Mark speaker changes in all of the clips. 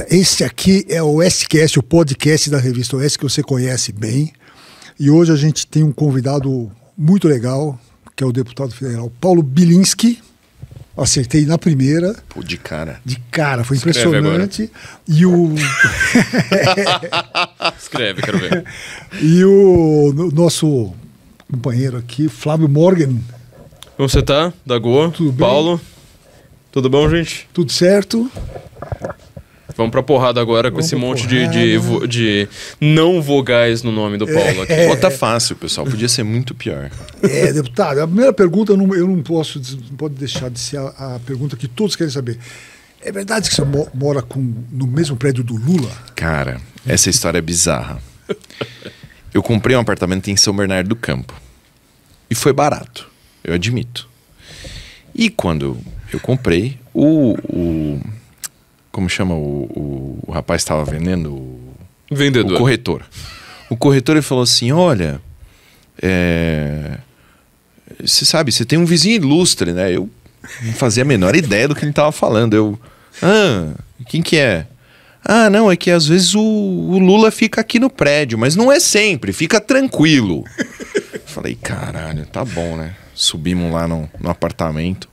Speaker 1: Esse aqui é o OSCast, o podcast da revista OS, que você conhece bem. E hoje a gente tem um convidado muito legal, que é o deputado federal Paulo Bilinski. Acertei na primeira.
Speaker 2: Pô, de cara.
Speaker 1: De cara, foi impressionante. E o...
Speaker 3: Escreve, quero ver.
Speaker 1: E o nosso companheiro aqui, Flávio Morgan.
Speaker 3: Como você tá? Da Goa?
Speaker 1: Tudo bem?
Speaker 3: Paulo? Tudo bom, gente?
Speaker 1: Tudo certo?
Speaker 3: Vamos pra porrada agora com esse monte de não vogais no nome do Paulo aqui.
Speaker 2: Pô, tá fácil, pessoal. Podia ser muito pior.
Speaker 1: Deputado, a primeira pergunta eu não pode deixar de ser a pergunta que todos querem saber. É verdade que você mora no mesmo prédio do Lula?
Speaker 2: Cara, essa história é bizarra. Eu comprei um apartamento em São Bernardo do Campo. E foi barato, eu admito. E quando eu comprei, como chama o rapaz que estava vendendo?
Speaker 3: Vendedor.
Speaker 2: O corretor. O corretor ele falou assim, olha, você sabe, você tem um vizinho ilustre, né? Eu não fazia a menor ideia do que ele estava falando. Quem que é? Ah, não, é que às vezes o Lula fica aqui no prédio, mas não é sempre, fica tranquilo. Falei, caralho, tá bom, né? Subimos lá no apartamento.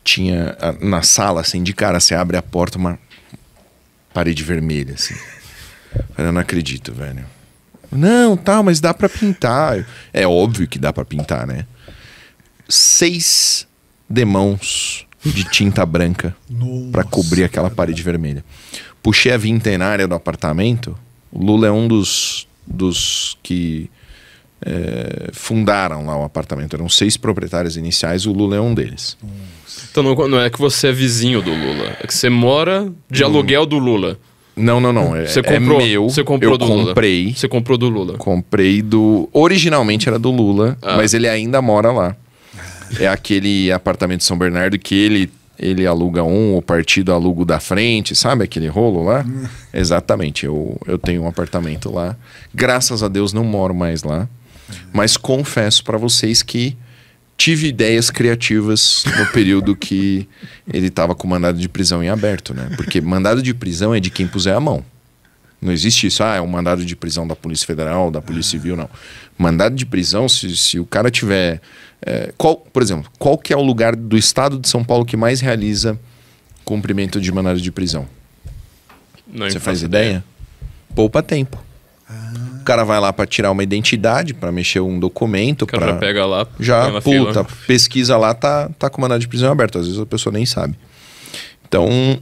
Speaker 2: Tinha na sala, assim, de cara, você abre a porta, uma parede vermelha, assim. Eu não acredito, velho. Não, tá, mas dá pra pintar. É óbvio que dá pra pintar, né? 6 demãos de tinta branca pra cobrir aquela parede vermelha. Puxei a vintenária do apartamento. O Lula é um dos que fundaram lá o apartamento. Eram 6 proprietários iniciais, o Lula é um deles.
Speaker 3: Então não é que você é vizinho do Lula, é que você mora de aluguel do Lula.
Speaker 2: Não.
Speaker 3: Você comprou,
Speaker 2: é meu.
Speaker 3: Você comprou
Speaker 2: eu
Speaker 3: do
Speaker 2: comprei.
Speaker 3: Lula. Você comprou do Lula.
Speaker 2: Comprei do... Originalmente era do Lula, mas ele ainda mora lá. É aquele apartamento de São Bernardo que ele aluga o partido aluga o da frente, sabe aquele rolo lá? Exatamente, eu tenho um apartamento lá. Graças a Deus não moro mais lá. Mas confesso pra vocês que tive ideias criativas no período que ele estava com mandado de prisão em aberto, né? Porque mandado de prisão é de quem puser a mão. Não existe isso, é um mandado de prisão da Polícia Federal, da Polícia Civil, não. Mandado de prisão, se o cara tiver... por exemplo, qual que é o lugar do estado de São Paulo que mais realiza cumprimento de mandado de prisão? Você faz ideia? Poupa tempo. O cara vai lá para tirar uma identidade, para mexer um documento.
Speaker 3: O cara já pega lá,
Speaker 2: já puta, pesquisa lá, tá com mandado de prisão aberto. Às vezes a pessoa nem sabe. Então,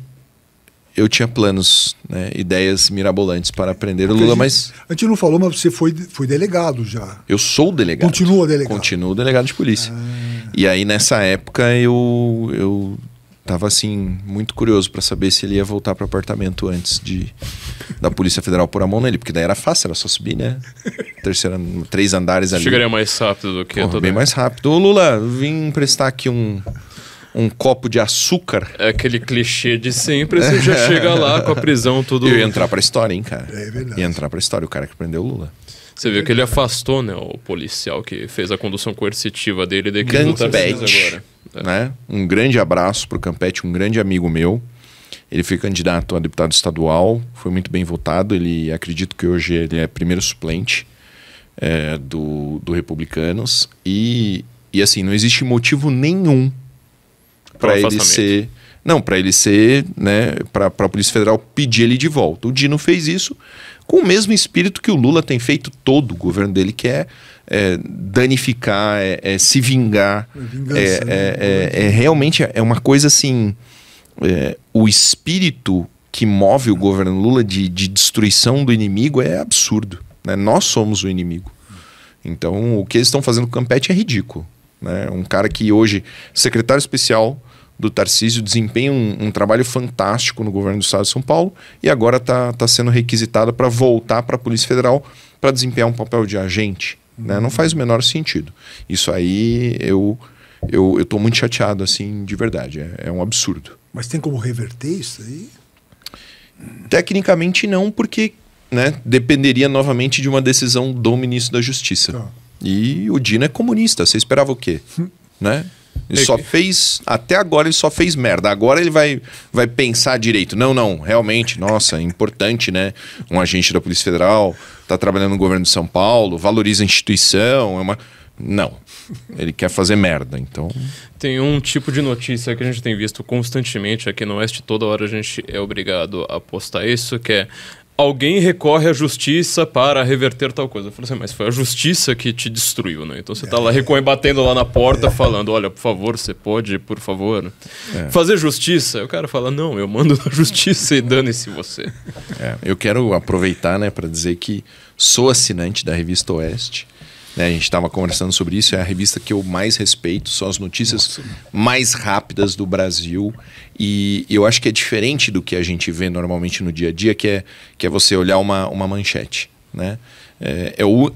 Speaker 2: eu tinha planos, né, ideias mirabolantes para prender o Lula, mas...
Speaker 1: A gente não falou, mas você foi delegado já.
Speaker 2: Eu sou delegado.
Speaker 1: Continua delegado.
Speaker 2: Continuo delegado de polícia. E aí, nessa época, eu tava, assim, muito curioso para saber se ele ia voltar para o apartamento antes da Polícia Federal pôr a mão nele, porque daí era fácil, era só subir, né? 3 andares ali.
Speaker 3: Chegaria mais rápido do que...
Speaker 2: Bem mais rápido. Ô, Lula, vim emprestar aqui um copo de açúcar.
Speaker 3: É aquele clichê de sempre, você já chega lá com a prisão, tudo...
Speaker 2: Eu ia entrar pra história, hein, cara?
Speaker 1: É verdade.
Speaker 2: Ia entrar pra história, o cara que prendeu o Lula.
Speaker 3: Você viu que ele afastou, né, o policial que fez a condução coercitiva dele da equipe do Tarcísio agora.
Speaker 2: Né? Um grande abraço pro Campete, um grande amigo meu. Ele foi candidato a deputado estadual, foi muito bem votado. Acredito que hoje ele é primeiro suplente do Republicanos. E assim, não existe motivo nenhum para ele ser... Não, para ele ser, né, para a Polícia Federal pedir ele de volta. O Dino fez isso com o mesmo espírito que o Lula tem feito todo o governo dele, que é danificar, se vingar. Realmente é uma coisa assim... o espírito que move o governo Lula de destruição do inimigo é absurdo, né? Nós somos o inimigo. Então, o que eles estão fazendo com o Campete é ridículo, né? Um cara que hoje, secretário especial do Tarcísio, desempenha um trabalho fantástico no governo do estado de São Paulo e agora está sendo requisitado para voltar para a Polícia Federal para desempenhar um papel de agente, né? Não faz o menor sentido. Isso aí eu tô muito chateado, assim, de verdade. É um absurdo.
Speaker 1: Mas tem como reverter isso aí?
Speaker 2: Tecnicamente não, porque, né, dependeria novamente de uma decisão do ministro da Justiça. E o Dino é comunista. Você esperava o quê? Né? Ele só fez... Até agora ele só fez merda. Agora ele vai pensar direito. Não, realmente, nossa, é importante, né? Um agente da Polícia Federal tá trabalhando no governo de São Paulo, valoriza a instituição, Não. Ele quer fazer merda, então...
Speaker 3: Tem um tipo de notícia que a gente tem visto constantemente aqui no Oeste, toda hora a gente é obrigado a postar isso, que é alguém recorre à justiça para reverter tal coisa. Eu falei assim, mas foi a justiça que te destruiu, né? Então você tá lá batendo lá na porta falando, olha, por favor, você pode, por favor, fazer justiça? O cara fala, não, eu mando na justiça e dane-se você.
Speaker 2: Eu quero aproveitar, né, para dizer que sou assinante da Revista Oeste. A gente estava conversando sobre isso, é a revista que eu mais respeito, são as notícias mais rápidas do Brasil, e eu acho que é diferente do que a gente vê normalmente no dia a dia, que é você olhar uma manchete, né?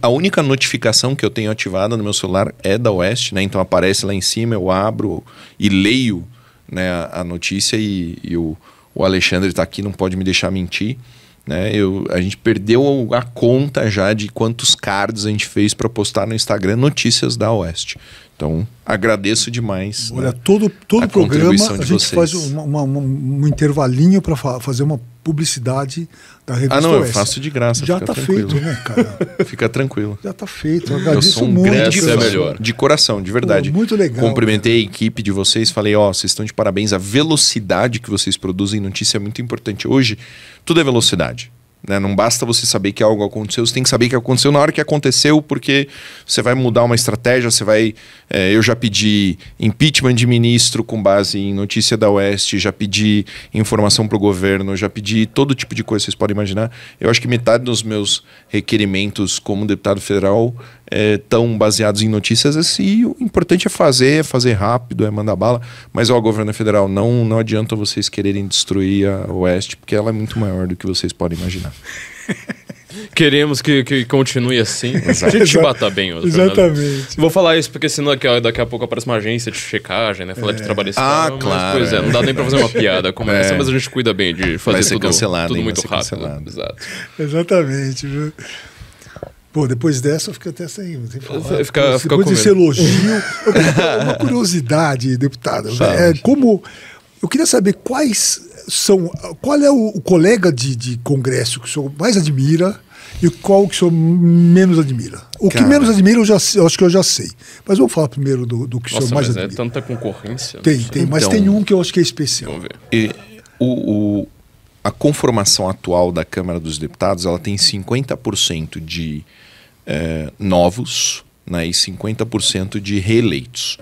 Speaker 2: A única notificação que eu tenho ativada no meu celular é da Oeste, né? Então aparece lá em cima, eu abro e leio, né, a notícia, e o Alexandre está aqui, não pode me deixar mentir. Né? A gente perdeu a conta já de quantos cards a gente fez para postar no Instagram notícias da Oeste. Então, agradeço demais.
Speaker 1: Olha, todo o programa a gente faz um intervalinho para fazer uma publicidade da Revista
Speaker 2: Oeste.
Speaker 1: Eu
Speaker 2: faço de graça.
Speaker 1: Já está feito, né, cara?
Speaker 2: Fica tranquilo.
Speaker 1: Já está feito. Eu agradeço
Speaker 2: eu sou um
Speaker 1: muito.
Speaker 2: grande fã, de coração, de verdade.
Speaker 1: Pô, muito legal.
Speaker 2: Cumprimentei a equipe de vocês, falei, vocês estão de parabéns. A velocidade que vocês produzem notícia é muito importante. Hoje, tudo é velocidade. Né? Não basta você saber que algo aconteceu, você tem que saber que aconteceu na hora que aconteceu, porque você vai mudar uma estratégia, você vai... eu já pedi impeachment de ministro com base em notícia da Oeste, já pedi informação para o governo, já pedi todo tipo de coisa que vocês podem imaginar. Eu acho que metade dos meus requerimentos como deputado federal estão baseados em notícias assim, o importante é fazer rápido, é mandar bala, mas governo federal, não adianta vocês quererem destruir a Oeste, porque ela é muito maior do que vocês podem imaginar.
Speaker 3: Queremos que continue assim. A gente te bata bem.
Speaker 1: Exatamente.
Speaker 3: Vou falar isso porque senão daqui a pouco aparece uma agência de checagem, né? Falar de trabalho
Speaker 2: claro.
Speaker 3: Mas, pois não dá nem pra fazer uma piada como essa, mas a gente cuida bem de fazer tudo muito rápido. Exato.
Speaker 1: Exatamente, viu? Pô, depois dessa eu fico até sem falar.
Speaker 3: Depois
Speaker 1: desse elogio, uma curiosidade, deputado. Eu queria saber qual é o colega de congresso que o senhor mais admira e qual que o senhor menos admira. Que menos admira eu acho que eu já sei. Mas vamos falar primeiro do que o senhor mais admira.
Speaker 3: É tanta concorrência.
Speaker 1: Tem, mas tem um que eu acho que é especial.
Speaker 3: Vamos ver.
Speaker 2: A conformação atual da Câmara dos Deputados, ela tem 50% de novos, né, e 50% de reeleitos.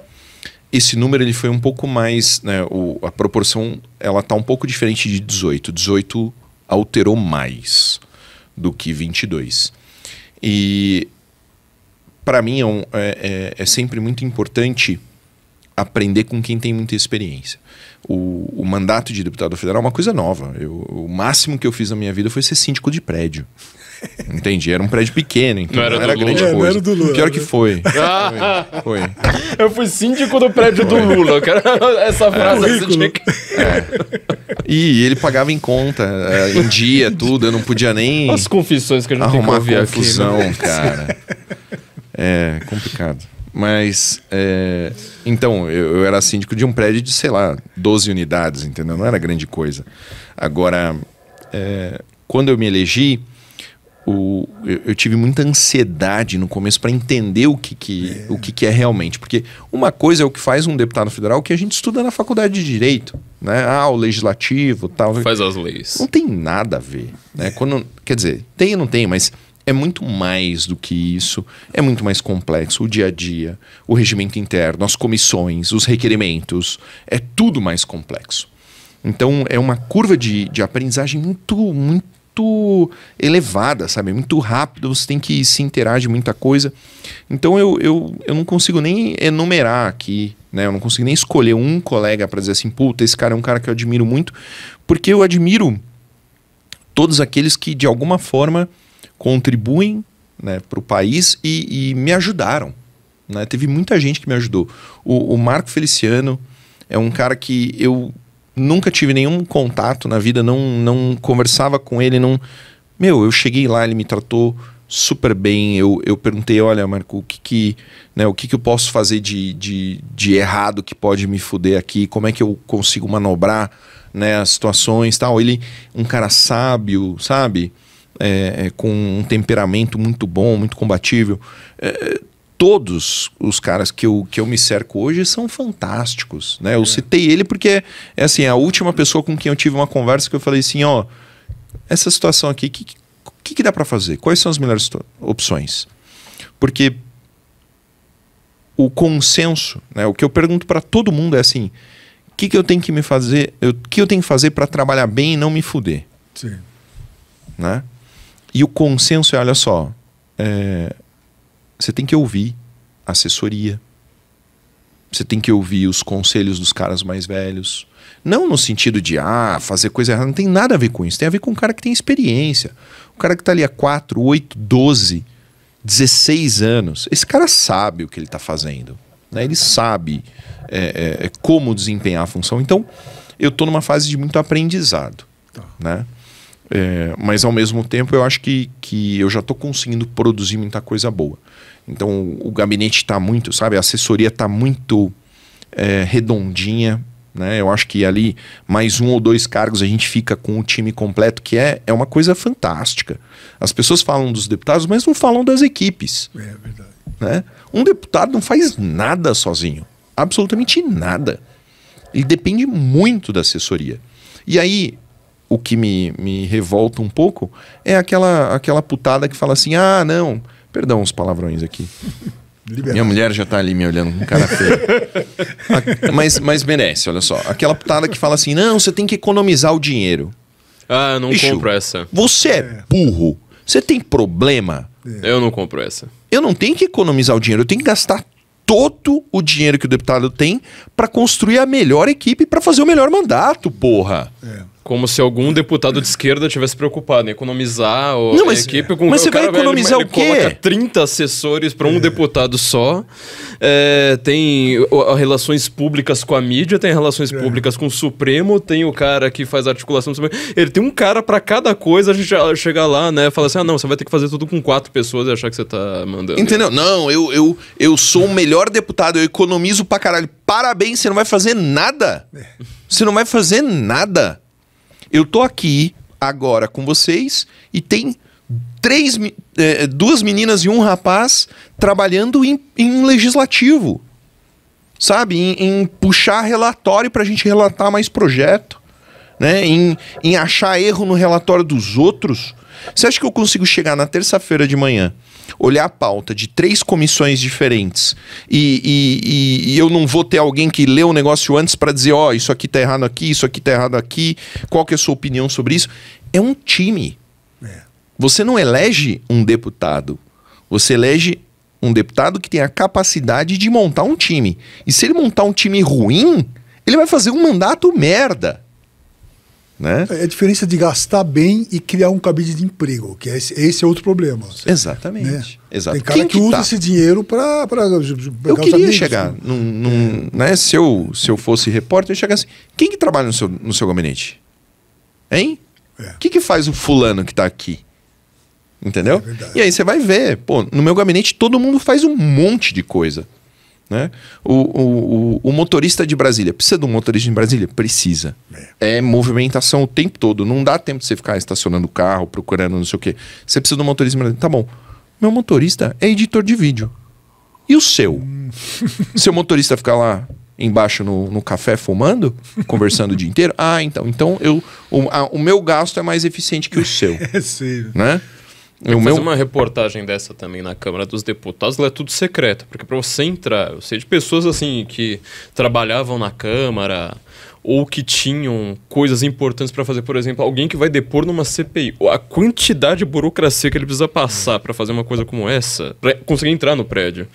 Speaker 2: Esse número ele foi um pouco mais, né, a proporção ela está um pouco diferente de 18. 18 alterou mais do que 22. E para mim é sempre muito importante aprender com quem tem muita experiência. O mandato de deputado federal é uma coisa nova. O máximo que eu fiz na minha vida foi ser síndico de prédio. Entendi, era um prédio pequeno, então não era grande coisa.
Speaker 1: Não era do Lula.
Speaker 2: Pior que foi. Foi.
Speaker 3: Eu fui síndico do prédio do Lula, cara. Essa frase
Speaker 2: E ele pagava em conta, em dia, tudo. Eu não podia nem
Speaker 3: as confissões que a gente
Speaker 2: arrumar
Speaker 3: tem que ouvir
Speaker 2: confusão,
Speaker 3: aqui, né?
Speaker 2: cara. É complicado. Mas, então, eu era síndico de um prédio de, sei lá, 12 unidades, entendeu? Não era grande coisa. Agora, quando eu me elegi, eu tive muita ansiedade no começo para entender o que é realmente. Porque uma coisa é o que faz um deputado federal que a gente estuda na faculdade de Direito. Né? O legislativo tal.
Speaker 3: Faz as leis.
Speaker 2: Não tem nada a ver. Né? Quer dizer, tem e não tem, mas é muito mais do que isso. É muito mais complexo. O dia a dia, o regimento interno, as comissões, os requerimentos. É tudo mais complexo. Então, é uma curva de aprendizagem muito elevada, sabe? Muito rápido, você tem que se inteirar de muita coisa. Então eu não consigo nem enumerar aqui, né? Eu não consigo nem escolher um colega para dizer assim, puta, esse cara é um cara que eu admiro muito, porque eu admiro todos aqueles que de alguma forma contribuem, né, para o país e me ajudaram. Né? Teve muita gente que me ajudou. O Marco Feliciano é um cara que eu nunca tive nenhum contato na vida, não conversava com ele, eu cheguei lá, ele me tratou super bem. Eu perguntei, olha, Marco, o que eu posso fazer de errado que pode me fuder aqui? Como é que eu consigo manobrar, né, as situações e tal? Ele, um cara sábio, sabe? Com um temperamento muito bom, muito combatível. Todos os caras que eu me cerco hoje são fantásticos, né? Eu citei ele porque é assim, a última pessoa com quem eu tive uma conversa que eu falei assim, ó, essa situação aqui, o que dá para fazer? Quais são as melhores opções? Porque o consenso, né, o que eu pergunto para todo mundo é assim, o que eu tenho que fazer para trabalhar bem e não me fuder?
Speaker 1: Sim.
Speaker 2: Né? E o consenso é, olha só, você tem que ouvir a assessoria, você tem que ouvir os conselhos dos caras mais velhos, não no sentido de fazer coisa errada, não tem nada a ver com isso, tem a ver com um cara que tem experiência, o cara que está ali há 4, 8, 12, 16 anos, esse cara sabe o que ele está fazendo, né? Ele sabe como desempenhar a função. Então eu estou numa fase de muito aprendizado, né? Mas ao mesmo tempo eu acho que eu já estou conseguindo produzir muita coisa boa. Então o gabinete está muito, sabe, a assessoria está muito redondinha, né? Eu acho que ali mais 1 ou 2 cargos a gente fica com o time completo, que é uma coisa fantástica. As pessoas falam dos deputados, mas não falam das equipes.
Speaker 1: É verdade.
Speaker 2: Né? Um deputado não faz nada sozinho, absolutamente nada. Ele depende muito da assessoria. E aí o que me revolta um pouco é aquela putada que fala assim, não, perdão os palavrões aqui. Liberado. Minha mulher já tá ali me olhando com cara feia. mas merece, olha só. Aquela putada que fala assim, não, você tem que economizar o dinheiro.
Speaker 3: Eu não compro essa.
Speaker 2: Você é burro. Você tem problema.
Speaker 3: Eu não compro essa.
Speaker 2: Eu não tenho que economizar o dinheiro, eu tenho que gastar todo o dinheiro que o deputado tem para construir a melhor equipe, para fazer o melhor mandato, porra.
Speaker 3: Como se algum deputado de esquerda tivesse preocupado em economizar a equipe.
Speaker 2: Mas você vai economizar o quê?
Speaker 3: Ele coloca 30 assessores para um deputado só. Tem relações públicas com a mídia, tem relações públicas com o Supremo, tem o cara que faz articulação do Supremo. Ele tem um cara para cada coisa, a gente chega lá, né? Fala assim, não, você vai ter que fazer tudo com 4 pessoas e achar que você tá mandando.
Speaker 2: Entendeu? Não, eu sou o melhor deputado, eu economizo pra caralho. Parabéns, você não vai fazer nada. Você não vai fazer nada. Eu tô aqui agora com vocês e tem 2 meninas e 1 rapaz trabalhando em legislativo, sabe? Em puxar relatório pra gente relatar mais projeto, né? Em achar erro no relatório dos outros. Você acha que eu consigo chegar na terça-feira de manhã, olhar a pauta de 3 comissões diferentes e eu não vou ter alguém que lê o negócio antes para dizer, isso aqui tá errado aqui, isso aqui tá errado aqui, qual que é a sua opinião sobre isso? É um time. Você não elege um deputado, você elege um deputado que tem a capacidade de montar um time. E se ele montar um time ruim, ele vai fazer um mandato merda. Né?
Speaker 1: É a diferença de gastar bem e criar um cabide de emprego, que esse é outro problema.
Speaker 2: Exatamente.
Speaker 1: Né?
Speaker 2: Exato.
Speaker 1: Tem cara que usa esse dinheiro para
Speaker 2: eu queria chegar, né? Se eu fosse repórter, eu ia chegar assim, quem que trabalha no seu gabinete? Hein? O que faz o fulano que tá aqui? Entendeu? E aí você vai ver, no meu gabinete todo mundo faz um monte de coisa. Né? O motorista de Brasília, precisa de um motorista de Brasília? Precisa. É movimentação o tempo todo. Não dá tempo de você ficar estacionando o carro, procurando não sei o quê. Você precisa de um motorista de Brasília. Tá bom. Meu motorista é editor de vídeo. E o seu? Seu motorista fica lá embaixo no café fumando, conversando o dia inteiro? Então o meu gasto é mais eficiente que o seu.
Speaker 1: Sim.
Speaker 2: Né?
Speaker 3: Fazer uma reportagem dessa também na Câmara dos Deputados, ela é tudo secreta, porque para você entrar, eu sei de pessoas assim que trabalhavam na Câmara ou que tinham coisas importantes para fazer, por exemplo, alguém que vai depor numa CPI, a quantidade de burocracia que ele precisa passar para fazer uma coisa como essa, para conseguir entrar no prédio.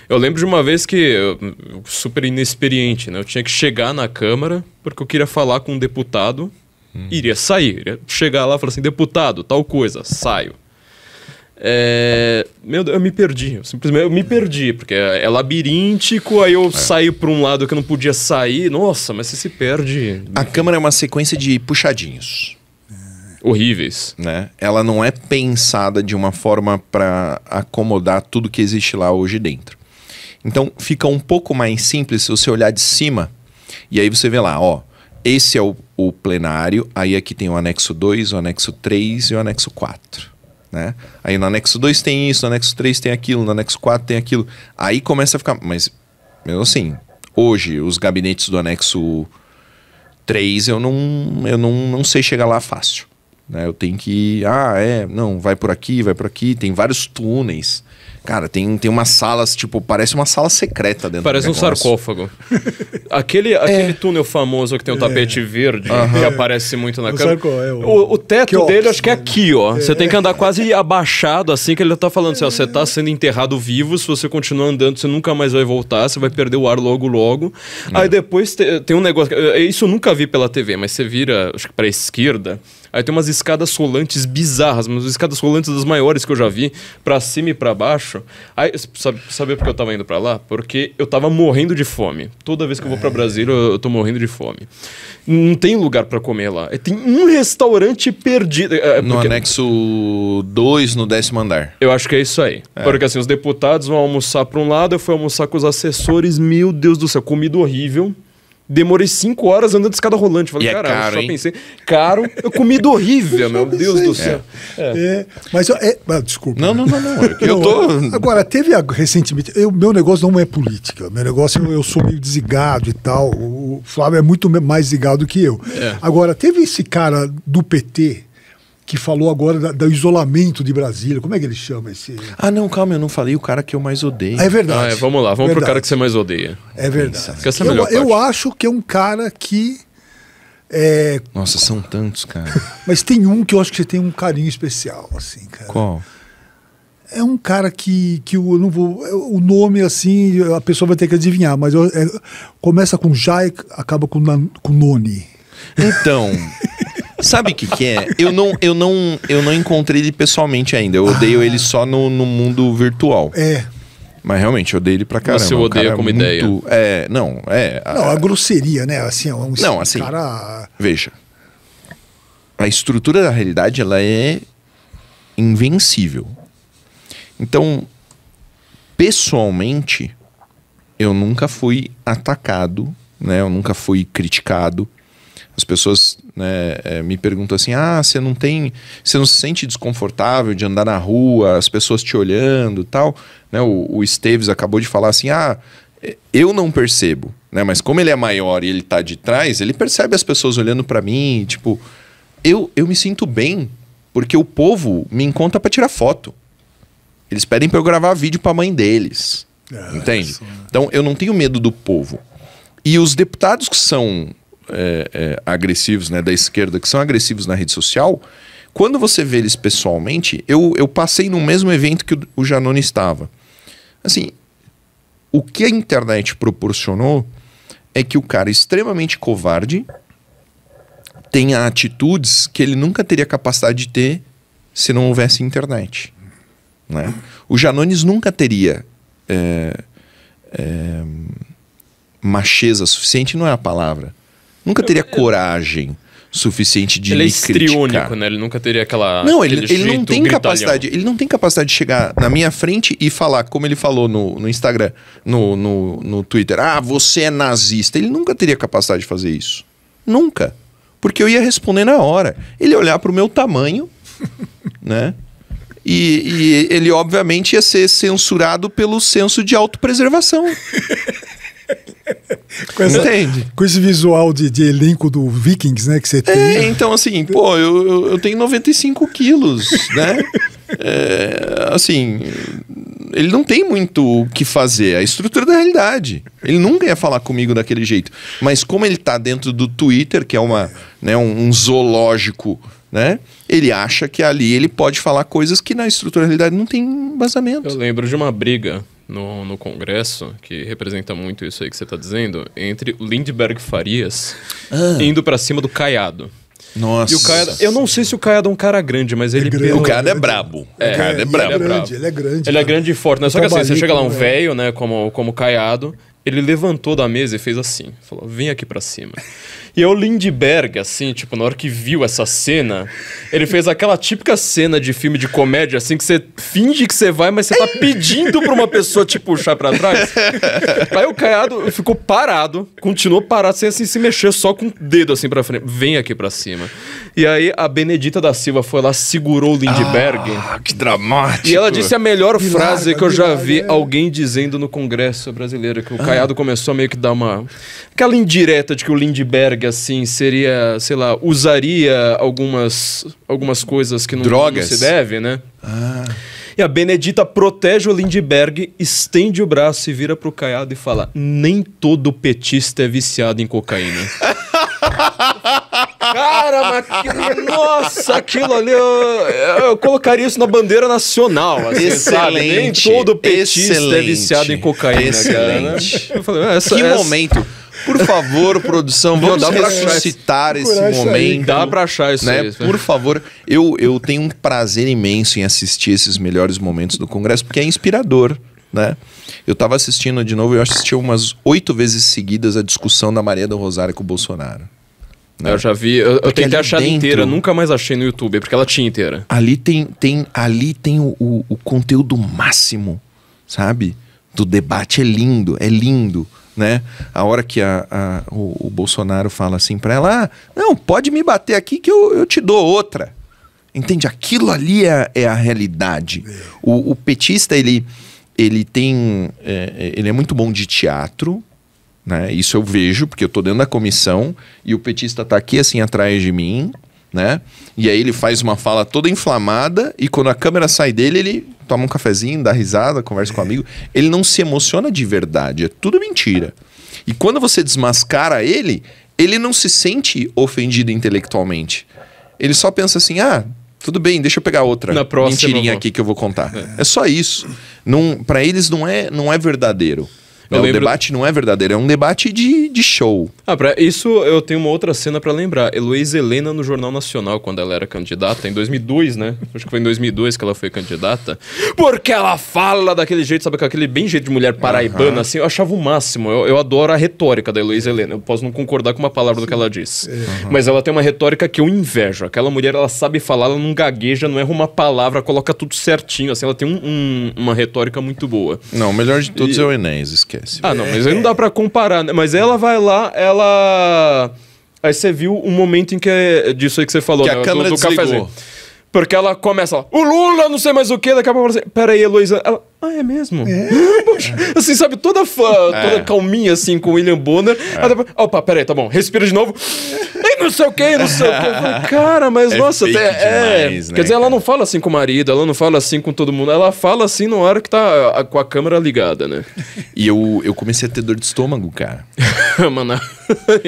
Speaker 3: Eu lembro de uma vez que, eu, super inexperiente, né? Eu tinha que chegar na Câmara porque eu queria falar com um deputado, iria sair, iria chegar lá e falar assim, deputado, tal coisa, saio. Meu Deus, eu me perdi. Simplesmente eu me perdi, porque é labiríntico, aí eu saí para um lado que eu não podia sair. Nossa, mas você se perde.
Speaker 2: A Câmara é uma sequência de puxadinhos.
Speaker 3: Horríveis.
Speaker 2: Né? Ela não é pensada de uma forma para acomodar tudo que existe lá hoje dentro. Então fica um pouco mais simples se você olhar de cima e aí você vê lá, ó, esse é o plenário, aí aqui tem o anexo 2, o anexo 3 e o anexo 4. Né? Aí no anexo 2 tem isso, no anexo 3 tem aquilo, no anexo 4 tem aquilo. Aí começa a ficar... Mas, mesmo assim, hoje os gabinetes do anexo 3 eu não sei chegar lá fácil. Né? Eu tenho que... não, vai por aqui, tem vários túneis. Cara, tem umas salas, tipo, parece uma sala secreta dentro
Speaker 3: Parece
Speaker 2: do
Speaker 3: um
Speaker 2: negócio.
Speaker 3: sarcófago. Aquele túnel famoso que tem o tapete verde, que aparece muito na câmera. O teto dele, acho que é aqui, ó. Você tem que andar quase abaixado, assim, que ele tá falando assim, ó, você tá sendo enterrado vivo, se você continuar andando, você nunca mais vai voltar, você vai perder o ar logo. Aí depois tem um negócio, isso eu nunca vi pela TV, mas você vira, acho que pra esquerda, aí tem umas escadas rolantes bizarras, umas escadas rolantes das maiores que eu já vi, pra cima e pra baixo. Aí, sabe por que eu tava indo pra lá? Porque eu tava morrendo de fome. Toda vez que eu vou pra Brasília, eu tô morrendo de fome. Não tem lugar pra comer lá. Tem um restaurante perdido.
Speaker 2: No anexo 2, no 10º andar.
Speaker 3: Eu acho que é isso aí. Porque assim, os deputados vão almoçar pra um lado, eu fui almoçar com os assessores, meu Deus do céu, comida horrível. Demorei 5 horas andando de escada rolante. Falei,
Speaker 2: caralho,
Speaker 3: caralho, só
Speaker 2: hein?
Speaker 3: pensei. Caro, comida horrível, meu Deus do céu.
Speaker 1: Mas, desculpa.
Speaker 2: Não. Eu tô...
Speaker 1: Agora, teve recentemente... Meu negócio não é política. Meu negócio, eu sou meio desligado e tal. O Flávio é muito mais desligado que eu. Agora, teve esse cara do PT que falou agora do isolamento de Brasília. Como é que ele chama esse...
Speaker 2: não, calma, eu não falei o cara que eu mais odeio.
Speaker 1: É verdade.
Speaker 3: Vamos lá, vamos pro cara que você mais odeia.
Speaker 1: É verdade.
Speaker 3: Essa é a melhor
Speaker 1: eu
Speaker 3: parte.
Speaker 1: acho que é um cara que...
Speaker 2: Nossa, são tantos, cara.
Speaker 1: Mas tem um que eu acho que você tem um carinho especial, assim, cara.
Speaker 2: Qual?
Speaker 1: É um cara que eu não vou... O nome, assim, a pessoa vai ter que adivinhar, mas começa com Já e acaba com Noni.
Speaker 2: Então... Sabe o que é? Eu não encontrei ele pessoalmente ainda. Eu odeio ele só no mundo virtual. Mas realmente, eu odeio ele pra caramba.
Speaker 3: Você odeia como ideia.
Speaker 1: Não, a grosseria, né? Assim, cara...
Speaker 2: Veja. A estrutura da realidade, ela é invencível. Então, pessoalmente, eu nunca fui atacado, né? Eu nunca fui criticado. As pessoas, né, me perguntam assim, você não se sente desconfortável de andar na rua, as pessoas te olhando e tal, né? O Esteves acabou de falar assim, eu não percebo, né? Mas como ele é maior e ele tá de trás, ele percebe as pessoas olhando pra mim, tipo, eu me sinto bem, porque o povo me encontra pra tirar foto. Eles pedem pra eu gravar vídeo pra mãe deles, entende? Então eu não tenho medo do povo. E os deputados que são... agressivos, né, da esquerda, que são agressivos na rede social, quando você vê eles pessoalmente, eu passei no mesmo evento que o Janone estava. Assim, o que a internet proporcionou é que o cara extremamente covarde tenha atitudes que ele nunca teria capacidade de ter se não houvesse internet. Né? O Janones nunca teria macheza suficiente, não é a palavra. Nunca teria coragem suficiente de me criticar. Ele é histriônico,
Speaker 3: né? Ele nunca teria aquela...
Speaker 2: Não, ele não tem capacidade. Ele não tem capacidade de chegar na minha frente e falar, como ele falou no Instagram, no Twitter, você é nazista. Ele nunca teria capacidade de fazer isso. Nunca. Porque eu ia responder na hora. Ele ia olhar pro meu tamanho, né? E ele, obviamente, ia ser censurado pelo senso de autopreservação.
Speaker 1: Com esse visual de elenco do Vikings, né, que você tem.
Speaker 2: Então assim, eu tenho 95 quilos, né? Assim, ele não tem muito o que fazer, a estrutura da realidade. Ele nunca ia falar comigo daquele jeito. Mas como ele tá dentro do Twitter, que é um zoológico, né? Ele acha que ali ele pode falar coisas que na estrutura da realidade não tem embasamento.
Speaker 3: Eu lembro de uma briga no Congresso, que representa muito isso aí que você está dizendo, entre o Lindbergh Farias indo para cima do Caiado.
Speaker 2: Nossa.
Speaker 3: E o Caiado, eu não sei se o Caiado é um cara grande, mas ele...
Speaker 2: O Caiado é brabo. O Caiado é brabo.
Speaker 1: Ele é grande.
Speaker 3: Ele é grande e forte, né? Só que assim, você chega lá um velho, né, como Caiado, ele levantou da mesa e fez assim, falou, vem aqui pra cima. E é o Lindbergh, assim, tipo, na hora que viu essa cena, ele fez aquela típica cena de filme de comédia, assim, que você finge que você vai, mas você tá pedindo pra uma pessoa te puxar pra trás. Aí o Caiado ficou parado, continuou parado, sem assim se mexer, só com o dedo assim pra frente. Vem aqui pra cima. E aí a Benedita da Silva foi lá, segurou o Lindbergh.
Speaker 2: Ah, que dramático.
Speaker 3: E ela disse a melhor frase que eu já vi
Speaker 1: é.
Speaker 3: alguém dizendo no Congresso brasileiro, que o Caiado começou a meio que dar aquela indireta de que o Lindbergh, assim, seria, sei lá, usaria algumas coisas que não se deve, né? E a Benedita protege o Lindbergh, estende o braço e vira pro Caiado e fala: nem todo petista é viciado em cocaína. Cara, mas nossa, aquilo ali eu colocaria isso na bandeira nacional, assim, sabe? Nem todo petista é viciado em cocaína,
Speaker 2: excelente.
Speaker 3: Cara, né? Eu falei,
Speaker 2: momento. Por favor, produção, vamos ressuscitar esse momento.
Speaker 3: Dá pra achar isso
Speaker 2: né?
Speaker 3: aí.
Speaker 2: Por favor. Eu tenho um prazer imenso em assistir esses melhores momentos do Congresso, porque é inspirador, né? Eu tava assistindo de novo, eu assisti umas 8 vezes seguidas a discussão da Maria do Rosário com o Bolsonaro. Né?
Speaker 3: Eu já vi, eu tentei achar ela inteira, nunca mais achei no YouTube, porque ela tinha inteira.
Speaker 2: Ali tem o conteúdo máximo, sabe? Do debate é lindo, né? A hora que o Bolsonaro fala assim pra ela, não, pode me bater aqui que eu te dou outra. Entende? Aquilo ali é a realidade. O petista, ele é muito bom de teatro, né? Isso eu vejo, porque eu tô dentro da comissão e o petista tá aqui assim atrás de mim, né? E aí ele faz uma fala toda inflamada e quando a câmera sai dele, ele toma um cafezinho, dá risada, conversa com o amigo. Ele não se emociona de verdade, é tudo mentira. E quando você desmascara ele não se sente ofendido intelectualmente. Ele só pensa assim, tudo bem, deixa eu pegar outra mentirinha aqui que eu vou contar. É só isso. Para eles não é verdadeiro. O debate não é verdadeiro, é um debate de show.
Speaker 3: Pra isso eu tenho uma outra cena pra lembrar. Heloísa Helena no Jornal Nacional, quando ela era candidata, em 2002, né? Acho que foi em 2002 que ela foi candidata. Porque ela fala daquele jeito, sabe? Aquele bem jeito de mulher paraibana, assim. Eu achava o máximo. Eu adoro a retórica da Heloísa Helena. Eu posso não concordar com uma palavra do que ela diz. Mas ela tem uma retórica que eu invejo. Aquela mulher, ela sabe falar, ela não gagueja, não erra uma palavra, coloca tudo certinho, assim. Ela tem uma retórica muito boa.
Speaker 2: Não, o melhor de todos é o Enéas, esquece.
Speaker 3: Não, mas aí não dá pra comparar, né? Mas ela vai lá, Aí você viu um momento em que disso aí que você falou,
Speaker 2: que
Speaker 3: né?
Speaker 2: A câmera
Speaker 3: do
Speaker 2: desligou.
Speaker 3: Cafezinho. Porque ela começa lá, o Lula, não sei mais o que, daqui a pouco ela fala assim, peraí, Heloísa. Ela, é mesmo? Poxa. Assim, sabe, toda calminha, assim, com o William Bonner. Aí depois, opa, peraí, tá bom, respira de novo. E não sei o que. Eu falei, cara, mas nossa,
Speaker 2: demais, né,
Speaker 3: quer dizer, ela não fala assim com o marido, ela não fala assim com todo mundo, ela fala assim na hora que tá com a câmera ligada, né?
Speaker 2: E eu comecei a ter dor de estômago, cara.
Speaker 3: Mano,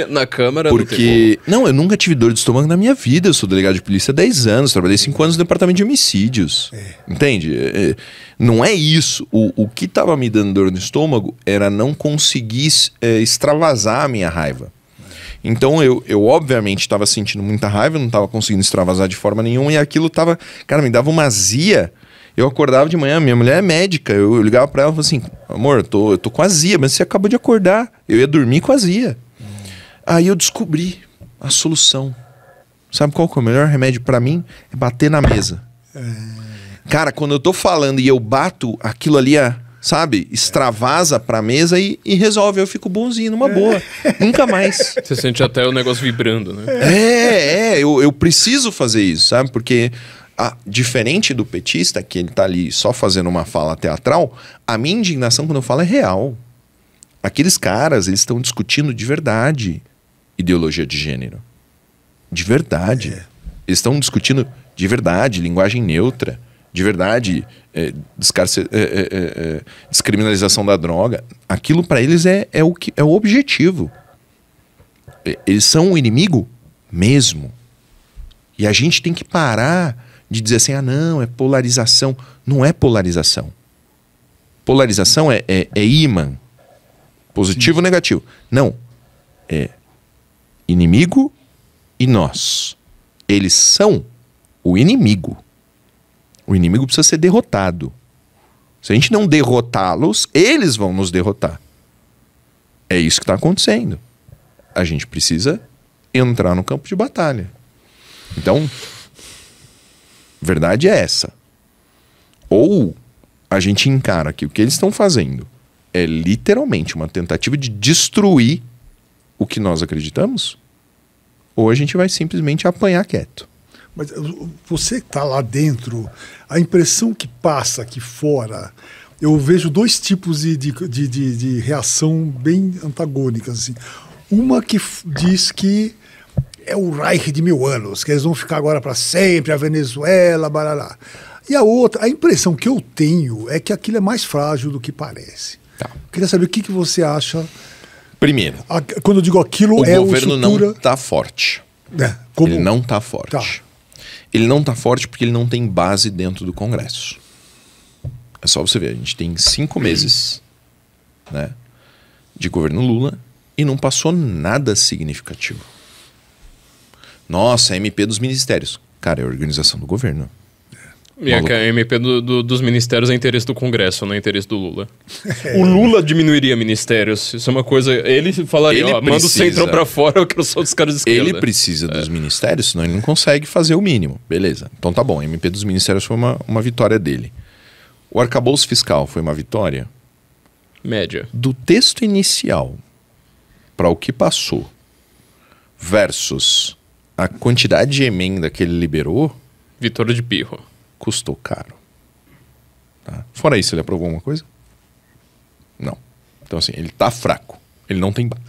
Speaker 3: na câmera.
Speaker 2: Porque. Não, eu nunca tive dor de estômago na minha vida. Eu sou delegado de polícia há 10 anos, trabalhei 5 anos no departamento de homicídios. Entende? Não é isso. O que tava me dando dor no estômago era não conseguir extravasar a minha raiva. Então eu obviamente estava sentindo muita raiva, não estava conseguindo extravasar de forma nenhuma, e aquilo tava. Cara, me dava uma azia. Eu acordava de manhã, minha mulher é médica, eu ligava pra ela e falava assim, amor, eu tô com azia, mas você acabou de acordar. Eu ia dormir com azia. Aí eu descobri a solução. Sabe qual que é o melhor remédio pra mim? É bater na mesa. Cara, quando eu tô falando e eu bato, aquilo ali, sabe, extravasa pra mesa e resolve. Eu fico bonzinho, numa boa. Nunca mais.
Speaker 3: Você sente até o negócio vibrando, né?
Speaker 2: Eu preciso fazer isso, sabe? Porque... diferente do petista, que ele tá ali só fazendo uma fala teatral, a minha indignação quando eu falo é real. Aqueles caras, eles estão discutindo de verdade ideologia de gênero. De verdade. Eles estão discutindo de verdade linguagem neutra, de verdade descriminalização da droga. Aquilo para eles é o objetivo. Eles são o inimigo mesmo. E a gente tem que parar de dizer assim, não, é polarização. Não é polarização. Polarização é ímã. Positivo ou negativo. Não. É inimigo e nós. Eles são o inimigo. O inimigo precisa ser derrotado. Se a gente não derrotá-los, eles vão nos derrotar. É isso que está acontecendo. A gente precisa entrar no campo de batalha. Então, verdade é essa. Ou a gente encara que o que eles estão fazendo é literalmente uma tentativa de destruir o que nós acreditamos, ou a gente vai simplesmente apanhar quieto.
Speaker 1: Mas você que está lá dentro, a impressão que passa aqui fora, eu vejo dois tipos de reação bem antagônicas. Assim. Uma que diz que é o Reich de 1000 anos, que eles vão ficar agora para sempre, a Venezuela, barará. E a outra, a impressão que eu tenho é que aquilo é mais frágil do que parece.
Speaker 2: Tá.
Speaker 1: Queria saber o que você acha.
Speaker 2: Primeiro,
Speaker 1: Quando eu digo aquilo,
Speaker 2: o
Speaker 1: é
Speaker 2: governo
Speaker 1: estrutura...
Speaker 2: não está forte.
Speaker 1: Como...
Speaker 2: Ele não está forte.
Speaker 1: Tá.
Speaker 2: Ele não está forte porque ele não tem base dentro do Congresso. É só você ver, a gente tem 5 meses, né, de governo Lula e não passou nada significativo. Nossa, a MP dos ministérios. Cara, é a organização do governo.
Speaker 3: E é que a MP dos ministérios é interesse do Congresso, não é interesse do Lula. O Lula diminuiria ministérios. Isso é uma coisa... Ele falaria,
Speaker 2: Ele
Speaker 3: manda o Centrão pra fora, eu quero só dos caras de esquerda.
Speaker 2: Ele precisa dos ministérios, senão ele não consegue fazer o mínimo. Beleza. Então tá bom, a MP dos ministérios foi uma vitória dele. O arcabouço fiscal foi uma vitória?
Speaker 3: Média.
Speaker 2: Do texto inicial para o que passou versus a quantidade de emenda que ele liberou,
Speaker 3: Vitória de pirro.
Speaker 2: custou caro. Tá? Fora isso, ele aprovou alguma coisa? Não. Então assim, ele tá fraco. Ele não tem base.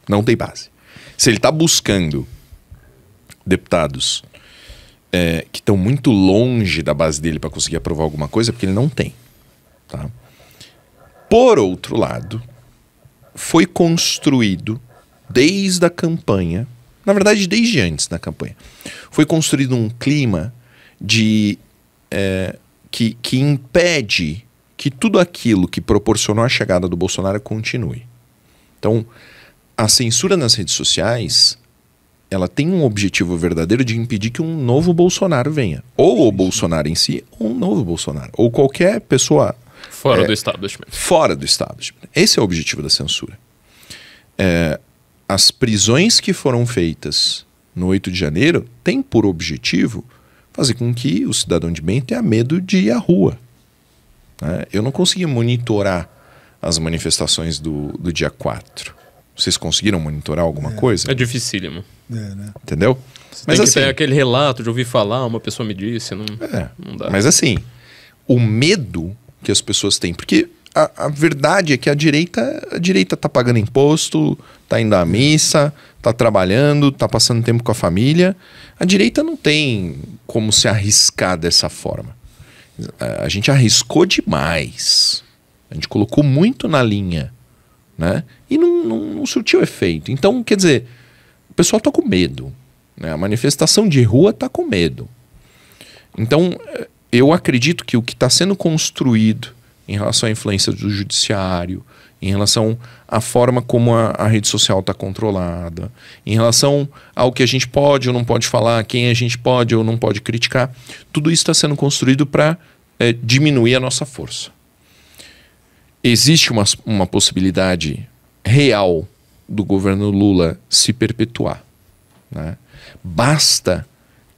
Speaker 2: Não tem base. Se ele tá buscando deputados que estão muito longe da base dele para conseguir aprovar alguma coisa, é porque ele não tem. Tá? Por outro lado, foi construído desde a campanha, na verdade desde antes da campanha, foi construído um clima de que impede que tudo aquilo que proporcionou a chegada do Bolsonaro continue. Então, a censura nas redes sociais, ela tem um objetivo verdadeiro de impedir que um novo Bolsonaro venha. Ou o Bolsonaro em si, ou um novo Bolsonaro. Ou qualquer pessoa...
Speaker 3: Fora do establishment.
Speaker 2: Fora do establishment. Esse é o objetivo da censura. As prisões que foram feitas no 8 de janeiro têm por objetivo fazer com que o cidadão de bem tenha medo de ir à rua. Eu não consegui monitorar as manifestações do dia 4. Vocês conseguiram monitorar alguma coisa?
Speaker 3: É dificílimo.
Speaker 1: né?
Speaker 2: Entendeu?
Speaker 3: Mas assim, tem aquele relato de ouvir falar, uma pessoa me disse, não dá.
Speaker 2: Mas assim, o medo que as pessoas têm, porque a verdade é que a direita tá pagando imposto, tá indo à missa, tá trabalhando, tá passando tempo com a família. A direita não tem como se arriscar dessa forma. A gente arriscou demais. A gente colocou muito na linha, né? E não surtiu efeito. Então, quer dizer, o pessoal tá com medo, né? A manifestação de rua tá com medo. Então, eu acredito que o que está sendo construído em relação à influência do judiciário, em relação à forma como a rede social está controlada, em relação ao que a gente pode ou não pode falar, quem a gente pode ou não pode criticar, tudo isso está sendo construído para diminuir a nossa força. Existe uma possibilidade real do governo Lula se perpetuar, né? Basta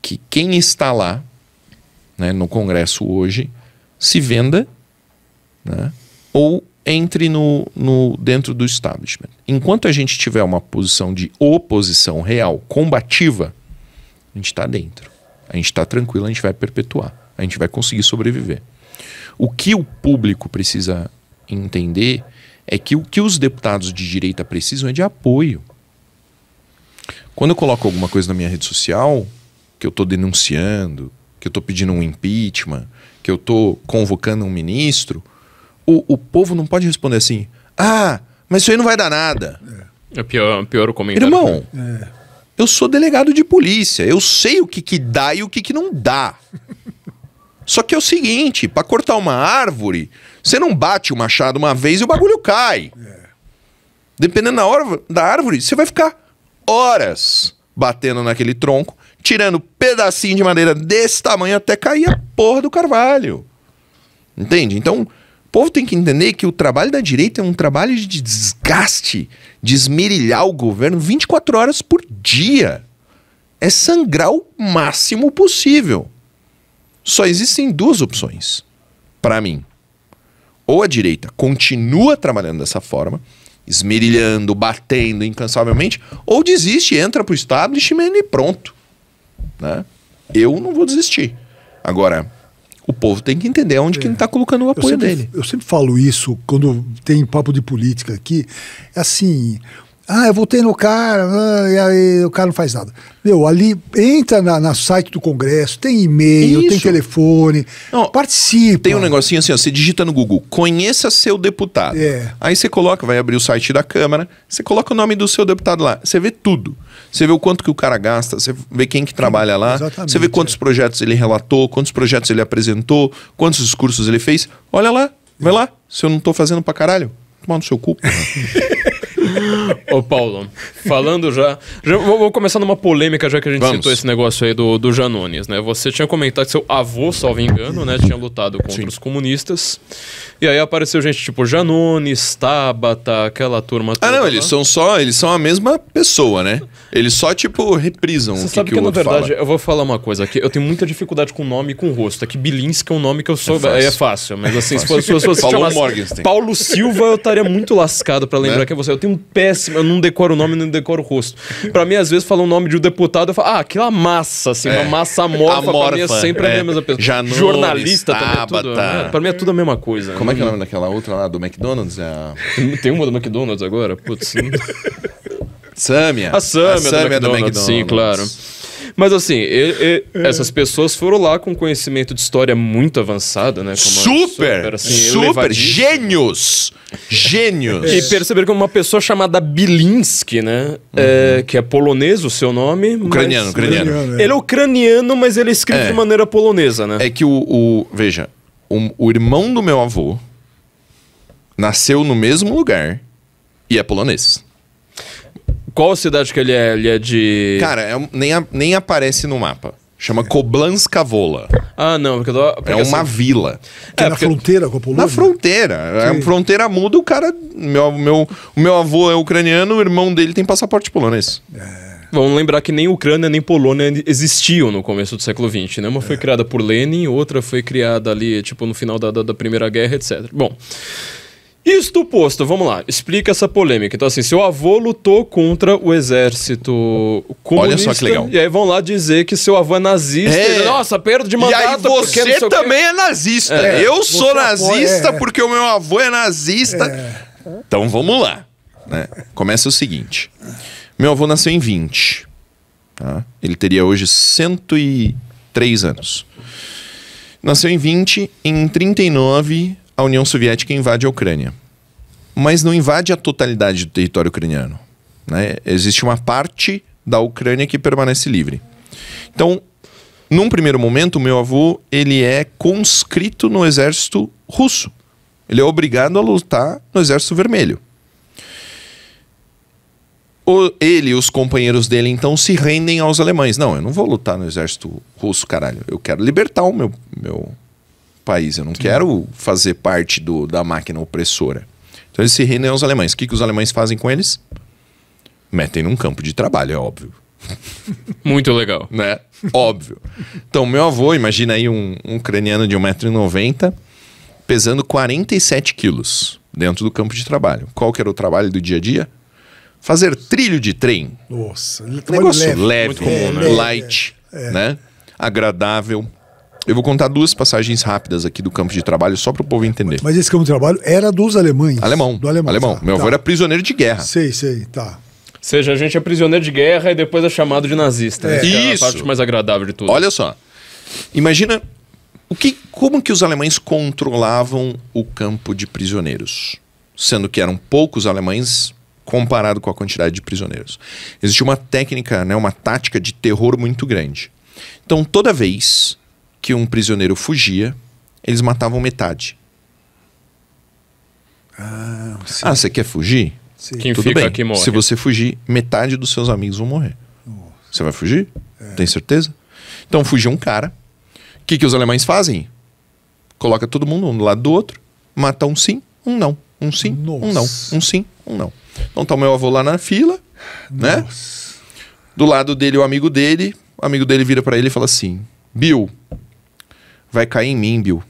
Speaker 2: que quem está lá, né, no Congresso hoje se venda, né, ou entre dentro do establishment. Enquanto a gente tiver uma posição de oposição real, combativa, a gente está dentro. A gente está tranquilo, a gente vai perpetuar. A gente vai conseguir sobreviver. O que o público precisa entender é que o que os deputados de direita precisam é de apoio. Quando eu coloco alguma coisa na minha rede social, que eu estou denunciando, que eu estou pedindo um impeachment, que eu estou convocando um ministro, o povo não pode responder assim, mas isso aí não vai dar nada.
Speaker 3: É pior o comentário.
Speaker 2: Irmão, eu sou delegado de polícia, eu sei o que dá e o que não dá. Só que é o seguinte, para cortar uma árvore, você não bate o machado uma vez e o bagulho cai. Dependendo da árvore, você vai ficar horas batendo naquele tronco, tirando pedacinho de madeira desse tamanho até cair a porra do carvalho. Entende? Então, povo tem que entender que o trabalho da direita é um trabalho de desgaste, de esmerilhar o governo 24 horas por dia. É sangrar o máximo possível. Só existem duas opções, para mim. Ou a direita continua trabalhando dessa forma, esmerilhando, batendo incansavelmente, ou desiste, entra pro establishment e pronto. Né? Eu não vou desistir. Agora, o povo tem que entender onde que ele está colocando o apoio dele.
Speaker 1: Eu sempre falo isso quando tem papo de política aqui. É assim... eu votei no cara, e aí o cara não faz nada. Meu, ali entra na site do Congresso, tem e-mail, tem telefone, participa.
Speaker 2: Tem um negocinho assim, ó, você digita no Google, conheça seu deputado. Aí você coloca, vai abrir o site da Câmara, você coloca o nome do seu deputado lá, você vê tudo. Você vê o quanto que o cara gasta, você vê quem que trabalha lá, você vê quantos projetos ele relatou, quantos projetos ele apresentou, quantos discursos ele fez. Olha lá, vai lá, se eu não tô fazendo pra caralho, toma no seu cu.
Speaker 3: Ô Paulo, falando já vou começar numa polêmica, já que a gente citou esse negócio aí do Janones, né? Você tinha comentado que seu avô, salvo engano, né, tinha lutado contra os comunistas. E aí apareceu gente tipo Janones, Tabata, aquela turma toda.
Speaker 2: Não, eles são a mesma pessoa, né? Eles só, tipo, reprisam
Speaker 3: Você
Speaker 2: o
Speaker 3: sabe
Speaker 2: que o
Speaker 3: na
Speaker 2: outro
Speaker 3: verdade,
Speaker 2: fala.
Speaker 3: eu vou falar uma coisa aqui. Eu tenho muita dificuldade com nome e com rosto. É que Bilinski é um nome que eu sou... Aí é fácil, mas assim, se fosse
Speaker 2: Falou Morgenstern.
Speaker 3: Paulo Silva, eu estaria muito lascado pra lembrar que é você. Eu tenho um péssimo... Eu não decoro o nome, não decoro o rosto. Pra mim, às vezes, falam o nome de um deputado, eu falo, aquela massa, assim, uma massa amorfa. Pra mim é sempre a mesma pessoa.
Speaker 2: Janones,
Speaker 3: jornalista
Speaker 2: Tabata.
Speaker 3: também é tudo. Pra mim é tudo a mesma coisa.
Speaker 2: Como é que é o nome daquela outra lá, do McDonald's?
Speaker 3: Tem uma do McDonald's agora? Putz...
Speaker 2: Sâmia.
Speaker 3: A Sâmia do McDonald's. Sim, claro. Mas assim, essas pessoas foram lá com conhecimento de história muito avançado, né?
Speaker 2: Super! Gênios! Gênios!
Speaker 3: E perceberam que uma pessoa chamada Bilinski, né? Que é polonês o seu nome.
Speaker 2: Ucraniano.
Speaker 3: Ele é ucraniano, mas ele é escrito de maneira polonesa, né?
Speaker 2: É que veja, o irmão do meu avô nasceu no mesmo lugar e é polonês.
Speaker 3: Qual cidade que ele é? Ele é de...
Speaker 2: Cara, nem aparece no mapa. Chama Koblanska Wola.
Speaker 3: Não, porque
Speaker 2: é uma vila.
Speaker 1: Na fronteira com a Polônia?
Speaker 2: Na fronteira. A fronteira muda, o cara... O meu avô é ucraniano, o irmão dele tem passaporte polonês.
Speaker 3: Vamos lembrar que nem Ucrânia nem Polônia existiam no começo do século XX, né? Uma foi criada por Lenin, outra foi criada ali, tipo, no final da Primeira Guerra, etc. Bom... Isto posto, vamos lá, explica essa polêmica. Então assim, seu avô lutou contra o exército comunista.
Speaker 2: Olha só que legal.
Speaker 3: E aí vão lá dizer que seu avô é nazista. E, nossa, perda de mandato.
Speaker 2: E aí você também é nazista. Eu sou nazista porque o meu avô é nazista. Então vamos lá. Né? Começa o seguinte. Meu avô nasceu em 20. Tá? Ele teria hoje 103 anos. Nasceu em 20, em 39... a União Soviética invade a Ucrânia. Mas não invade a totalidade do território ucraniano. Né? Existe uma parte da Ucrânia que permanece livre. Então, num primeiro momento, o meu avô ele é conscrito no exército russo. Ele é obrigado a lutar no exército vermelho. Ele e os companheiros dele, então, se rendem aos alemães. Não, eu não vou lutar no exército russo, caralho. Eu quero libertar o meu país. Eu não quero fazer parte da máquina opressora. Então eles se rendem aos alemães. O que os alemães fazem com eles? Metem num campo de trabalho, é óbvio.
Speaker 3: Muito legal.
Speaker 2: Né? Óbvio. Então meu avô, imagina aí um ucraniano de 1,90 m, pesando 47 quilos dentro do campo de trabalho. Qual que era o trabalho do dia a dia? Fazer trilho de trem.
Speaker 1: Nossa.
Speaker 2: Negócio leve,
Speaker 3: comum, né?
Speaker 2: Light, né? Agradável. Eu vou contar duas passagens rápidas aqui do campo de trabalho, só para o povo entender.
Speaker 1: Mas esse campo de trabalho era dos alemães?
Speaker 2: Alemão.
Speaker 1: Do alemão.
Speaker 2: Tá. Meu avô era prisioneiro de guerra.
Speaker 1: Sei, tá.
Speaker 3: Ou seja, a gente é prisioneiro de guerra e depois é chamado de nazista. Né?
Speaker 2: Isso.
Speaker 3: É a parte mais agradável de tudo.
Speaker 2: Olha só. Imagina como que os alemães controlavam o campo de prisioneiros, sendo que eram poucos alemães comparado com a quantidade de prisioneiros. Existia uma técnica, né, uma tática de terror muito grande. Então, toda vez que um prisioneiro fugia, eles matavam metade. Você quer fugir?
Speaker 1: Sim.
Speaker 3: Quem
Speaker 2: Tudo
Speaker 3: fica
Speaker 2: bem.
Speaker 3: aqui morre.
Speaker 2: Se você fugir, metade dos seus amigos vão morrer. Você vai fugir? Tem certeza? Então fugiu um cara. O que os alemães fazem? Coloca todo mundo um do lado do outro, mata um sim, um não. Um sim,
Speaker 1: Nossa.
Speaker 2: um não. Um sim, um não. Então tá o meu avô lá na fila, né?
Speaker 1: Nossa.
Speaker 2: Do lado dele, o amigo dele vira pra ele e fala assim: Bill, vai cair em mim, Bill.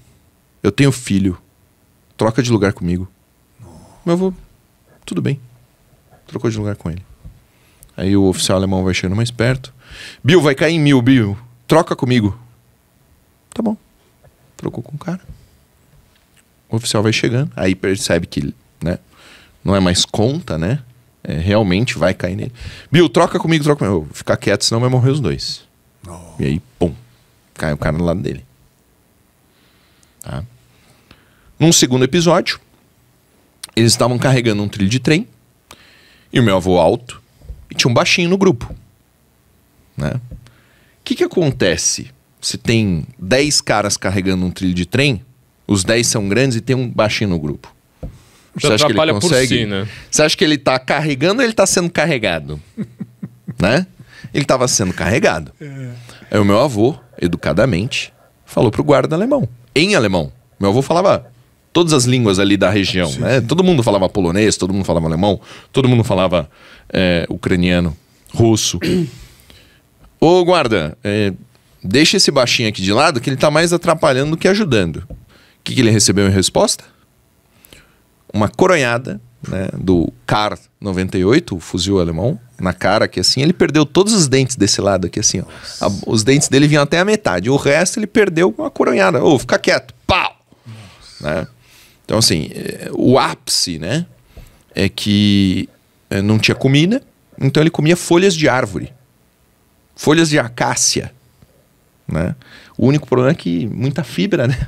Speaker 2: Eu tenho filho. Troca de lugar comigo. Meu avô, tudo bem. Trocou de lugar com ele. Aí o oficial alemão vai chegando mais perto. Bill, vai cair em mim, Bill. Troca comigo. Tá bom. Trocou com o cara. O oficial vai chegando. Aí percebe que, né, não é mais conta, né? Realmente vai cair nele. Bill, troca comigo, troca comigo. Eu vou ficar quieto, senão vai morrer os dois. E aí, pum. Cai o cara do lado dele. Tá? Num segundo episódio, eles estavam carregando um trilho de trem. E o meu avô alto. E tinha um baixinho no grupo. Né? O que acontece se tem 10 caras carregando um trilho de trem? Os 10 são grandes e tem um baixinho no grupo. Você acha que ele consegue?
Speaker 3: Por si, né?
Speaker 2: Você acha que ele tá carregando ou ele tá sendo carregado? Né? Ele tava sendo carregado. Aí o meu avô, educadamente, falou pro guarda alemão. Em alemão. Meu avô falava todas as línguas ali da região.
Speaker 1: Sim,
Speaker 2: Né?
Speaker 1: sim.
Speaker 2: Todo mundo falava polonês, todo mundo falava alemão, todo mundo falava ucraniano, russo. Ô guarda, deixa esse baixinho aqui de lado que ele tá mais atrapalhando do que ajudando. O que ele recebeu em resposta? Uma coronhada, né, do Kar 98, o fuzil alemão, na cara aqui assim. Ele perdeu todos os dentes desse lado aqui assim, ó. Os dentes dele vinham até a metade. O resto ele perdeu com uma coronhada. Ô, fica quieto. Pau! Né? Então assim, o ápice, né, é que não tinha comida, então ele comia folhas de árvore. Folhas de acácia. Né? O único problema é que muita fibra, né?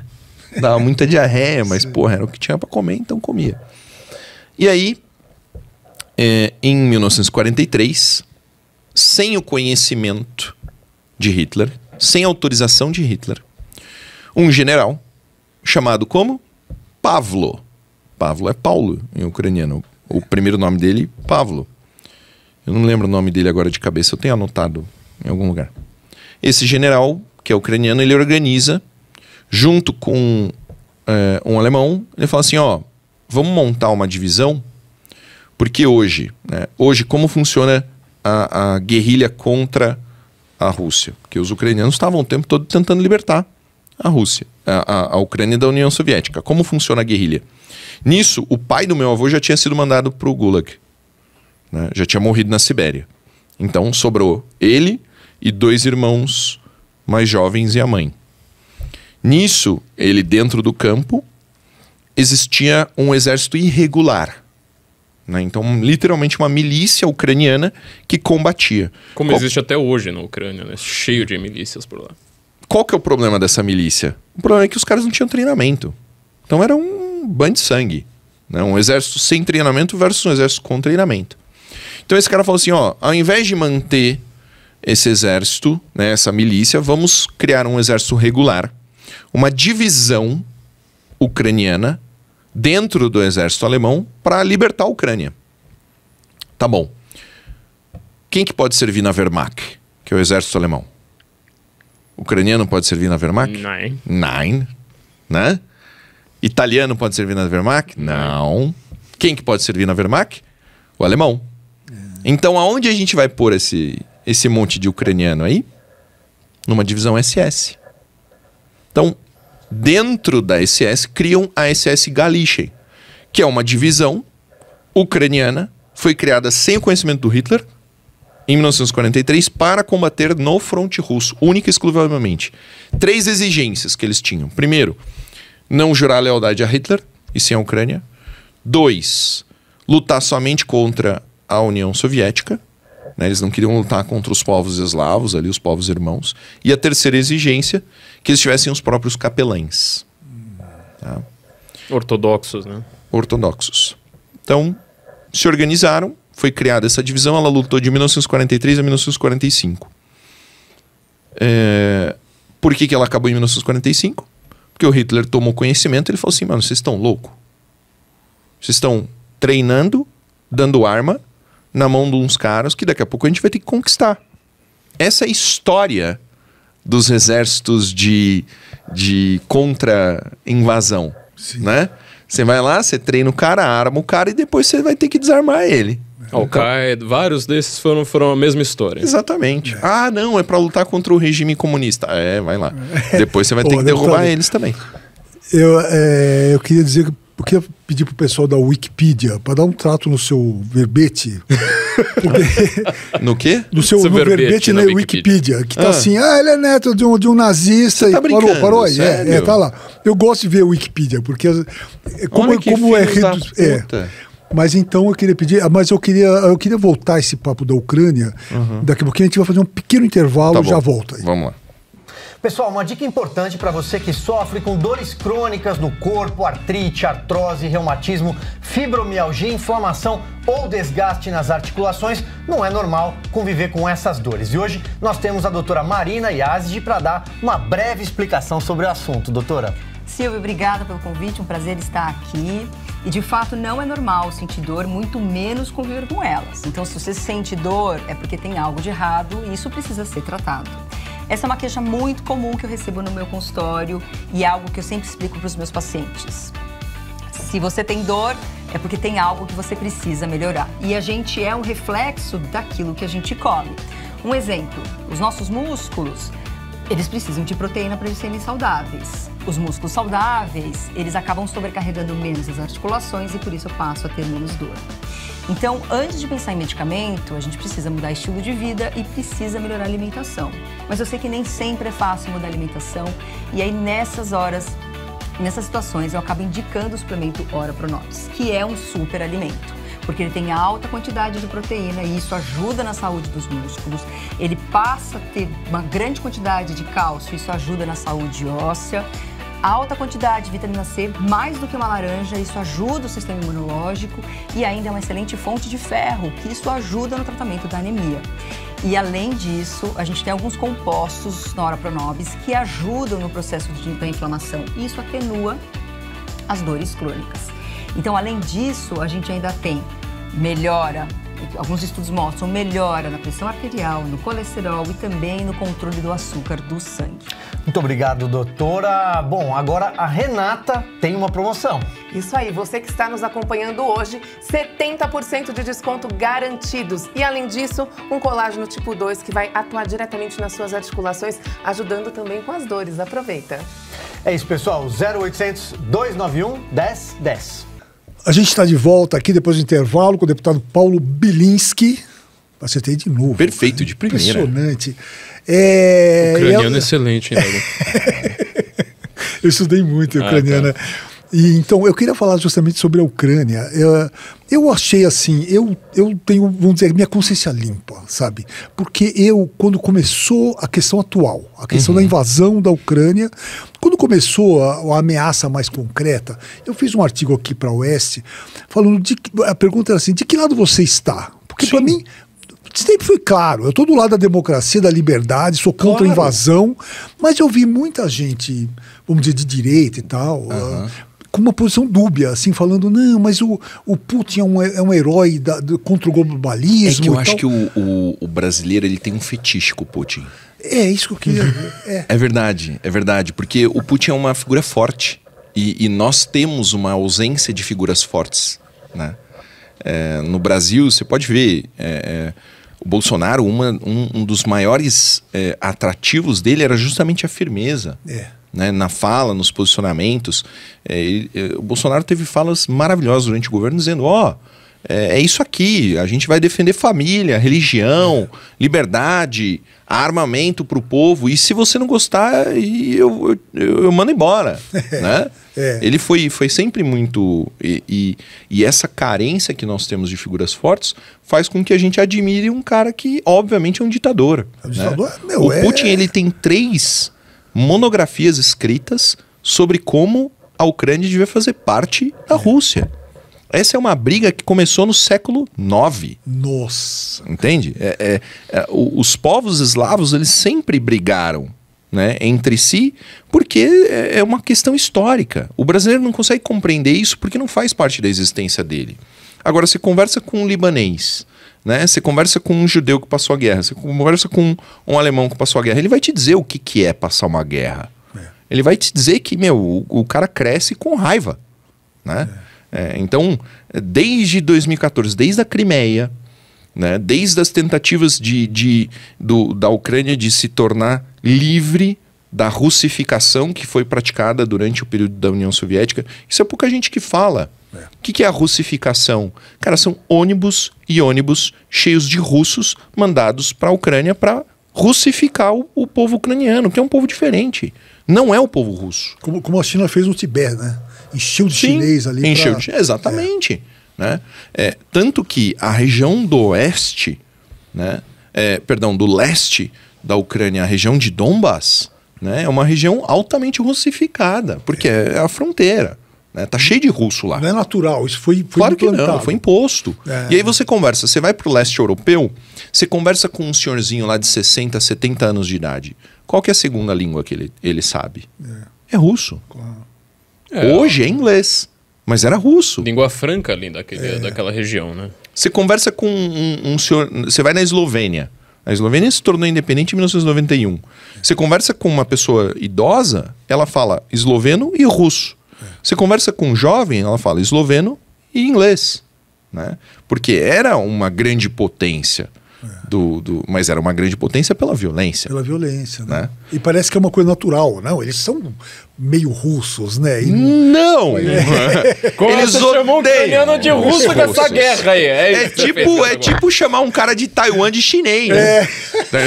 Speaker 2: Dava muita diarreia, mas, porra, era o que tinha pra comer, então comia. E aí, em 1943, sem o conhecimento de Hitler, sem autorização de Hitler, um general chamado como? Pavlo. Pavlo é Paulo em ucraniano. O primeiro nome dele, Pavlo. Eu não lembro o nome dele agora de cabeça, eu tenho anotado em algum lugar. Esse general, que é ucraniano, ele organiza, junto com um alemão, ele fala assim, ó, vamos montar uma divisão, porque hoje, né, como funciona a guerrilha contra a Rússia? Porque os ucranianos estavam o tempo todo tentando libertar a Rússia, a Ucrânia da União Soviética. Como funciona a guerrilha? Nisso, o pai do meu avô já tinha sido mandado para o Gulag, né, já tinha morrido na Sibéria. Então sobrou ele e 2 irmãos mais jovens e a mãe. Nisso, ele dentro do campo, existia um exército irregular. Né? Então, literalmente uma milícia ucraniana que combatia.
Speaker 3: Como existe até hoje na Ucrânia, né? Cheio de milícias por lá.
Speaker 2: Qual que é o problema dessa milícia? O problema é que os caras não tinham treinamento. Então era um banho de sangue. Né? Um exército sem treinamento versus um exército com treinamento. Então esse cara falou assim, ó, ao invés de manter esse exército, né, essa milícia, vamos criar um exército regular, uma divisão ucraniana dentro do exército alemão para libertar a Ucrânia. Tá bom. Quem que pode servir na Wehrmacht, que é o exército alemão? O ucraniano pode servir na Wehrmacht? Nein. Né? Italiano pode servir na Wehrmacht? Não. Quem que pode servir na Wehrmacht? O alemão. Então aonde a gente vai pôr esse monte de ucraniano aí? Numa divisão SS. Então, dentro da SS, criam a SS Galicia, que é uma divisão ucraniana, foi criada sem o conhecimento do Hitler, em 1943, para combater no fronte russo, única e exclusivamente. 3 exigências que eles tinham. Primeiro, não jurar lealdade a Hitler, e sim a Ucrânia. 2, lutar somente contra a União Soviética. Né? Eles não queriam lutar contra os povos eslavos, ali, os povos irmãos. E a terceira exigência, que eles tivessem os próprios capelães. Tá?
Speaker 3: Ortodoxos, né?
Speaker 2: Ortodoxos. Então, se organizaram, foi criada essa divisão, ela lutou de 1943 a 1945. Por que ela acabou em 1945? Porque o Hitler tomou conhecimento e ele falou assim, mano, vocês estão loucos? Vocês estão treinando, dando arma na mão de uns caras que daqui a pouco a gente vai ter que conquistar. Essa é a história dos exércitos de contra-invasão. Né? Você vai lá, você treina o cara, arma o cara e depois você vai ter que desarmar ele.
Speaker 3: Al-Qaeda, vários desses foram a mesma história.
Speaker 2: Exatamente. Ah, não, é pra lutar contra o regime comunista. Vai lá. Depois você vai ter que derrubar eles também.
Speaker 1: Eu queria dizer que eu queria pedir pro pessoal da Wikipedia para dar um trato no seu verbete.
Speaker 2: No quê?
Speaker 1: No seu verbete na Wikipedia. Que tá assim, ele é neto de um nazista.
Speaker 2: Você tá brincando,
Speaker 1: parou aí.
Speaker 2: sério?
Speaker 1: Tá lá. Eu gosto de ver a Wikipedia, porque como é Mas então eu queria pedir, eu queria voltar esse papo da Ucrânia. Daqui a pouquinho a gente vai fazer um pequeno intervalo, já volta aí.
Speaker 2: Vamos lá.
Speaker 4: Pessoal, uma dica importante para você que sofre com dores crônicas no corpo, artrite, artrose, reumatismo, fibromialgia, inflamação ou desgaste nas articulações, não é normal conviver com essas dores. E hoje nós temos a doutora Marina Yazdi para dar uma breve explicação sobre o assunto. Doutora.
Speaker 5: Silvio, obrigada pelo convite, um prazer estar aqui. E de fato não é normal sentir dor, muito menos conviver com elas. Então se você sente dor é porque tem algo de errado e isso precisa ser tratado. Essa é uma queixa muito comum que eu recebo no meu consultório e é algo que eu sempre explico para os meus pacientes. Se você tem dor, é porque tem algo que você precisa melhorar. E a gente é um reflexo daquilo que a gente come. Um exemplo, os nossos músculos, eles precisam de proteína para eles serem saudáveis. Os músculos saudáveis, eles acabam sobrecarregando menos as articulações e por isso eu passo a ter menos dor. Então, antes de pensar em medicamento, a gente precisa mudar estilo de vida e precisa melhorar a alimentação. Mas eu sei que nem sempre é fácil mudar a alimentação e aí nessas horas, nessas situações, eu acabo indicando o suplemento Ora Pronobis, que é um super alimento. Porque ele tem alta quantidade de proteína e isso ajuda na saúde dos músculos. Ele passa a ter uma grande quantidade de cálcio, isso ajuda na saúde óssea. Alta quantidade de vitamina C, mais do que uma laranja, isso ajuda o sistema imunológico e ainda é uma excelente fonte de ferro, que isso ajuda no tratamento da anemia. E além disso, a gente tem alguns compostos na Ora Pronobis que ajudam no processo da inflamação e isso atenua as dores crônicas. Então, além disso, a gente ainda tem melhora, alguns estudos mostram melhora na pressão arterial, no colesterol e também no controle do açúcar do sangue.
Speaker 4: Muito obrigado, doutora. Bom, agora a Renata tem uma promoção.
Speaker 6: Isso aí, você que está nos acompanhando hoje, 70% de desconto garantidos. E além disso, um colágeno tipo 2 que vai atuar diretamente nas suas articulações, ajudando também com as dores. Aproveita.
Speaker 4: É isso, pessoal. 0800 291 1010.
Speaker 1: A gente está de volta aqui depois do intervalo com o deputado Paulo Bilinski. Acertei de novo.
Speaker 2: Perfeito, de primeira.
Speaker 1: Impressionante.
Speaker 3: Ucraniano excelente, hein,
Speaker 1: Eu estudei muito ucraniana. Tá. E, então, eu queria falar justamente sobre a Ucrânia. Eu achei assim, eu tenho, vamos dizer, minha consciência limpa, sabe? Porque quando começou a questão atual, a questão da invasão da Ucrânia, quando começou a ameaça mais concreta, eu fiz um artigo aqui para a Oeste, falando a pergunta era assim, de que lado você está? Porque para mim sempre foi claro, eu estou do lado da democracia, da liberdade, sou contra a invasão, mas eu vi muita gente, vamos dizer, de direita e tal, com uma posição dúbia, assim, falando, não, mas o Putin é um herói contra o globalismo.
Speaker 2: É que eu acho que o brasileiro ele tem um fetiche com o Putin.
Speaker 1: É isso que eu queria ver.
Speaker 2: É verdade, porque o Putin é uma figura forte e nós temos uma ausência de figuras fortes, né? No Brasil, você pode ver, o Bolsonaro, um dos maiores atrativos dele era justamente a firmeza. Né, na fala, nos posicionamentos. O Bolsonaro teve falas maravilhosas durante o governo dizendo, é isso aqui, a gente vai defender família, religião, liberdade, armamento para o povo, e se você não gostar, eu mando embora. Né? Ele foi sempre muito... E essa carência que nós temos de figuras fortes faz com que a gente admire um cara que, obviamente, é um ditador. Né? O Putin ele tem 3 monografias escritas sobre como a Ucrânia devia fazer parte da Rússia. Essa é uma briga que começou no século IX.
Speaker 1: Nossa!
Speaker 2: Entende? Os povos eslavos eles sempre brigaram, né, entre si, porque é uma questão histórica. O brasileiro não consegue compreender isso porque não faz parte da existência dele. Agora, você conversa com um libanês, né? Você conversa com um judeu que passou a guerra, você conversa com um alemão que passou a guerra, ele vai te dizer o que é passar uma guerra. Ele vai te dizer que, o cara cresce com raiva, né? Então, desde 2014, desde a Crimeia, né, desde as tentativas da Ucrânia de se tornar livre da russificação que foi praticada durante o período da União Soviética, isso é pouca gente que fala. O que é a russificação? Cara, são ônibus e ônibus cheios de russos mandados para a Ucrânia para russificar o povo ucraniano, que é um povo diferente. Não é o povo russo.
Speaker 1: Como a China fez no Tibete, né? Encheu de chinês ali.
Speaker 2: Exatamente. Né? Tanto que a região do oeste, né? Do leste da Ucrânia, a região de Donbas, né? É uma região altamente russificada, porque é a fronteira. Né? Tá cheio de russo lá.
Speaker 1: Não é natural, isso foi
Speaker 2: claro
Speaker 1: implantado.
Speaker 2: Que não, foi imposto. E aí você conversa, você vai pro leste europeu, você conversa com um senhorzinho lá de 60, 70 anos de idade. Qual que é a segunda língua que ele sabe? É russo.
Speaker 1: Claro.
Speaker 2: Hoje é inglês, mas era russo.
Speaker 3: Língua franca ali daquela região, né?
Speaker 2: Você conversa com um senhor... Você vai na Eslovênia. A Eslovênia se tornou independente em 1991. Você conversa com uma pessoa idosa, ela fala esloveno e russo. Você conversa com um jovem, ela fala esloveno e inglês. Né? Porque era uma grande potência. Mas era uma grande potência pela violência.
Speaker 1: Pela violência, né? E parece que é uma coisa natural, não? Eles são meio russos, né?
Speaker 2: Não!
Speaker 3: Como
Speaker 2: eles
Speaker 3: você chamou o ucraniano de russo com essa guerra aí?
Speaker 2: É tipo chamar um cara de Taiwan de chinês.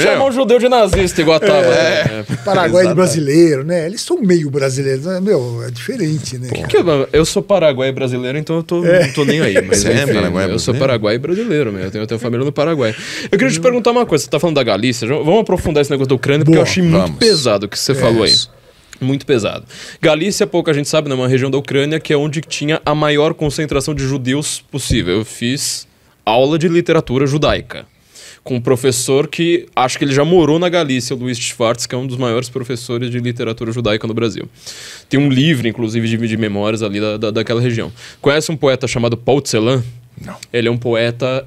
Speaker 3: Chamar um judeu de nazista igual tava.
Speaker 1: Paraguai de brasileiro, né? Eles são meio brasileiros, né? É diferente, né?
Speaker 3: Eu sou paraguai brasileiro, então eu não tô nem aí. Mas eu sou paraguai brasileiro, meu. Eu tenho família no Paraguai. Eu queria te perguntar uma coisa, você tá falando da Galícia, vamos aprofundar esse negócio da Ucrânia, porque eu achei muito pesado o que você falou aí. Muito pesado. Galícia, pouca gente sabe, é uma região da Ucrânia que é onde tinha a maior concentração de judeus possível. Eu fiz aula de literatura judaica com um professor que acho que ele já morou na Galícia, o Luiz Schwartz, que é um dos maiores professores de literatura judaica no Brasil. Tem um livro, inclusive, de memórias ali daquela região. Conhece um poeta chamado Paul Celan?
Speaker 2: Não.
Speaker 3: Ele é um poeta,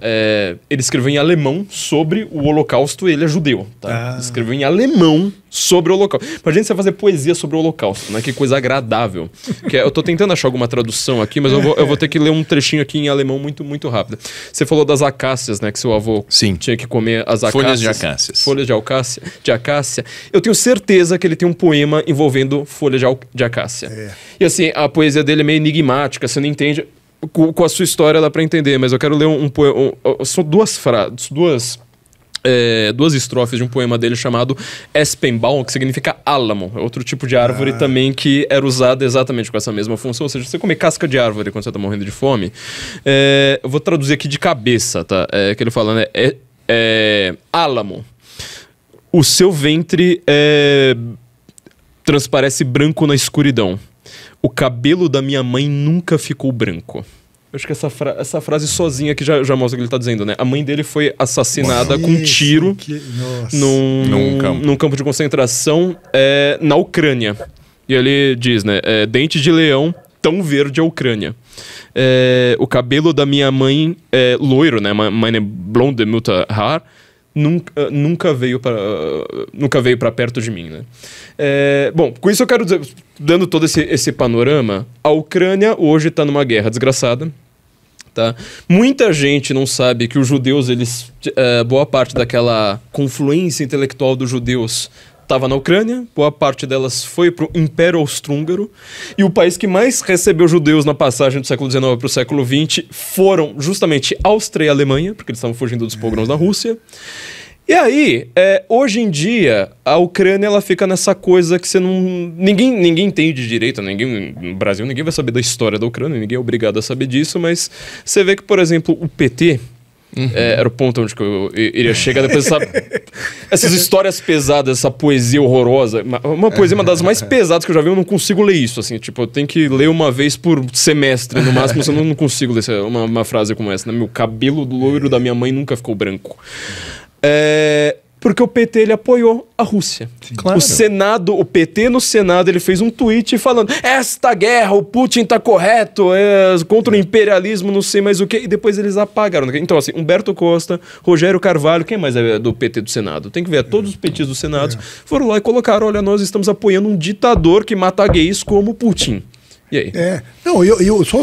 Speaker 3: ele escreveu em alemão sobre o Holocausto, ele é judeu, tá? Ele escreveu em alemão sobre o Holocausto. Imagina você fazer poesia sobre o Holocausto, né? Que coisa agradável. Eu tô tentando achar alguma tradução aqui, mas eu vou ter que ler um trechinho aqui em alemão muito, muito rápido. Você falou das acácias, né? Que seu avô tinha que comer as acácias.
Speaker 2: Folhas de acácias.
Speaker 3: Folhas de acácia. Eu tenho certeza que ele tem um poema envolvendo folha de acácia. E assim, a poesia dele é meio enigmática, você não entende... Com a sua história dá pra entender, mas eu quero ler um poema. São duas estrofes de um poema dele chamado Espenbaum, que significa álamo. É outro tipo de árvore também que era usada exatamente com essa mesma função. Ou seja, você comer casca de árvore quando você tá morrendo de fome. Eu vou traduzir aqui de cabeça, tá? Que ele fala, né? Álamo. O seu ventre transparece branco na escuridão. O cabelo da minha mãe nunca ficou branco. Eu acho que essa frase sozinha aqui já mostra o que ele está dizendo, né? A mãe dele foi assassinada com um tiro num campo de concentração na Ucrânia. E ele diz, né? Dente de leão, tão verde a Ucrânia. O cabelo da minha mãe é loiro, né? Meine blonde Mutter Haar. Nunca veio para perto de mim, né? Bom, com isso eu quero dizer, dando todo esse panorama, a Ucrânia hoje está numa guerra desgraçada, tá? Muita gente não sabe que os judeus, boa parte daquela confluência intelectual dos judeus estava na Ucrânia, boa parte delas foi para o Império Austro-Húngaro, e o país que mais recebeu judeus na passagem do século XIX para o século XX foram justamente Áustria e Alemanha, porque eles estavam fugindo dos pogroms na Rússia. E aí, hoje em dia, a Ucrânia ela fica nessa coisa que você não... Ninguém entende direito, no Brasil ninguém vai saber da história da Ucrânia, ninguém é obrigado a saber disso, mas você vê que, por exemplo, o PT... era o ponto onde eu iria chegar depois essas histórias pesadas, essa poesia horrorosa, uma poesia uma das mais pesadas que eu já vi. Eu não consigo ler isso, assim, tipo, eu tenho que ler uma vez por semestre, no máximo, eu não consigo ler uma frase como essa, né? Meu cabelo do loiro da minha mãe nunca ficou branco. Porque o PT ele apoiou a Rússia. Claro. O PT no Senado ele fez um tweet falando: esta guerra, o Putin tá correto, contra o imperialismo, não sei mais o que, e depois eles apagaram. Então, assim, Humberto Costa, Rogério Carvalho, quem mais é do PT do Senado? Tem que ver, todos os petistas do Senado foram lá e colocaram: olha, nós estamos apoiando um ditador que mata gays como Putin. E aí?
Speaker 1: Não, eu só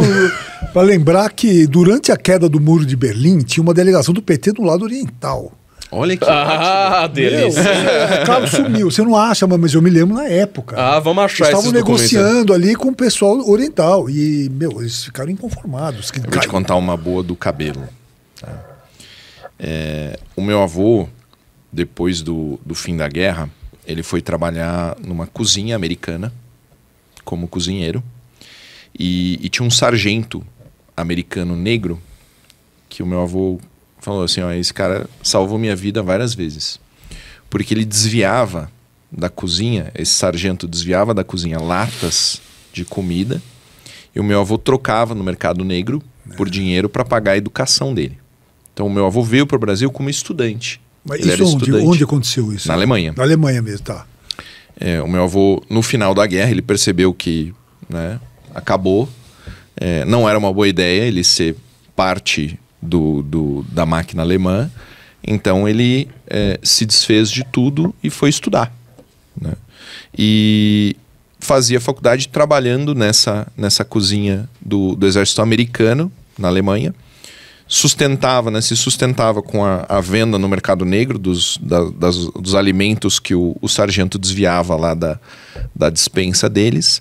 Speaker 1: para lembrar que durante a queda do Muro de Berlim tinha uma delegação do PT do lado oriental.
Speaker 2: Olha que
Speaker 3: delícia.
Speaker 1: Claro, sumiu. Você não acha, mas eu me lembro na época.
Speaker 3: Vamos achar
Speaker 1: Estavam
Speaker 3: esses documentos.
Speaker 1: negociando ali com o pessoal oriental. E, eles ficaram inconformados.
Speaker 2: Eu vou te contar uma boa do cabelo. Tá? O meu avô, depois do fim da guerra, ele foi trabalhar numa cozinha americana, como cozinheiro. E tinha um sargento americano negro que o meu avô falou assim, ó, esse cara salvou minha vida várias vezes. Porque ele desviava da cozinha, esse sargento desviava da cozinha latas de comida e o meu avô trocava no mercado negro por dinheiro para pagar a educação dele. Então o meu avô veio para o Brasil como estudante.
Speaker 1: Mas
Speaker 2: ele
Speaker 1: isso onde aconteceu isso?
Speaker 2: Na Alemanha.
Speaker 1: Na Alemanha mesmo, tá.
Speaker 2: O meu avô, no final da guerra, ele percebeu que, né, acabou. Não era uma boa ideia ele ser parte da máquina alemã. Então ele se desfez de tudo e foi estudar, né? E fazia faculdade trabalhando nessa cozinha do exército americano na Alemanha. Se sustentava com a venda no mercado negro dos alimentos que o sargento desviava lá da despensa deles.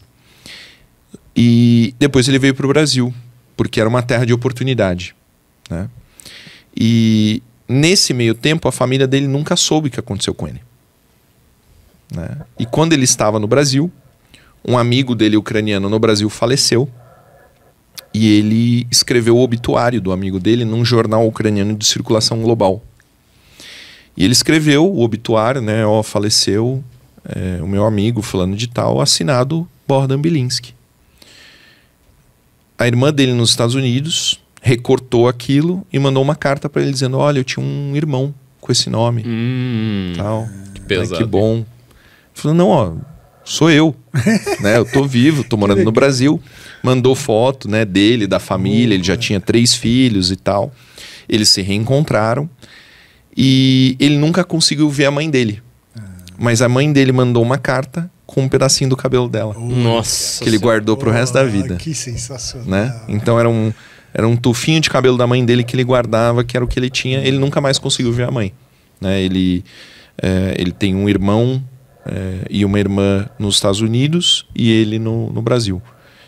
Speaker 2: E depois ele veio para o Brasil, porque era uma terra de oportunidade, né? E nesse meio tempo a família dele nunca soube o que aconteceu com ele, né? E quando ele estava no Brasil, um amigo dele ucraniano no Brasil faleceu. E ele escreveu o obituário do amigo dele num jornal ucraniano de circulação global. E ele escreveu o obituário, né? Faleceu o meu amigo fulano de tal, assinado Bohdan Bilinski. A irmã dele nos Estados Unidos recortou aquilo e mandou uma carta para ele dizendo, olha, eu tinha um irmão com esse nome. Tal.
Speaker 3: Que pesado.
Speaker 2: Que bom. Ele falou, não, sou eu. Né? Eu tô vivo, tô morando no Brasil. Mandou foto, né, dele, da família. Ele já tinha 3 filhos e tal. Eles se reencontraram. E ele nunca conseguiu ver a mãe dele. Mas a mãe dele mandou uma carta com um pedacinho do cabelo dela.
Speaker 3: Nossa.
Speaker 2: Que ele guardou pro resto da vida.
Speaker 1: Que sensacional.
Speaker 2: Né? Então era um tufinho de cabelo da mãe dele que ele guardava, que era o que ele tinha. Ele nunca mais conseguiu ver a mãe. Né? Ele tem um irmão e uma irmã nos Estados Unidos e ele no Brasil.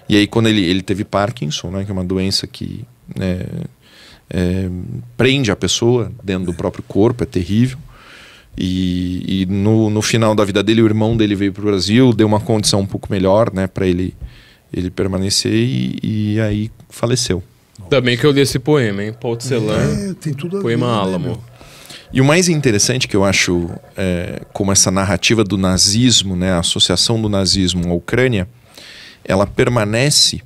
Speaker 2: E aí quando ele teve Parkinson, né, que é uma doença que prende a pessoa dentro do próprio corpo, é terrível. E no final da vida dele, o irmão dele veio para o Brasil, deu uma condição um pouco melhor, né, para ele permanecer e aí faleceu.
Speaker 3: Ainda bem que eu li esse poema, hein? Paul Celan,
Speaker 1: tem tudo a
Speaker 3: poema
Speaker 1: ver, né,
Speaker 3: Álamo.
Speaker 1: meu?
Speaker 2: E o mais interessante que eu acho, como essa narrativa do nazismo, né, a associação do nazismo à Ucrânia, ela permanece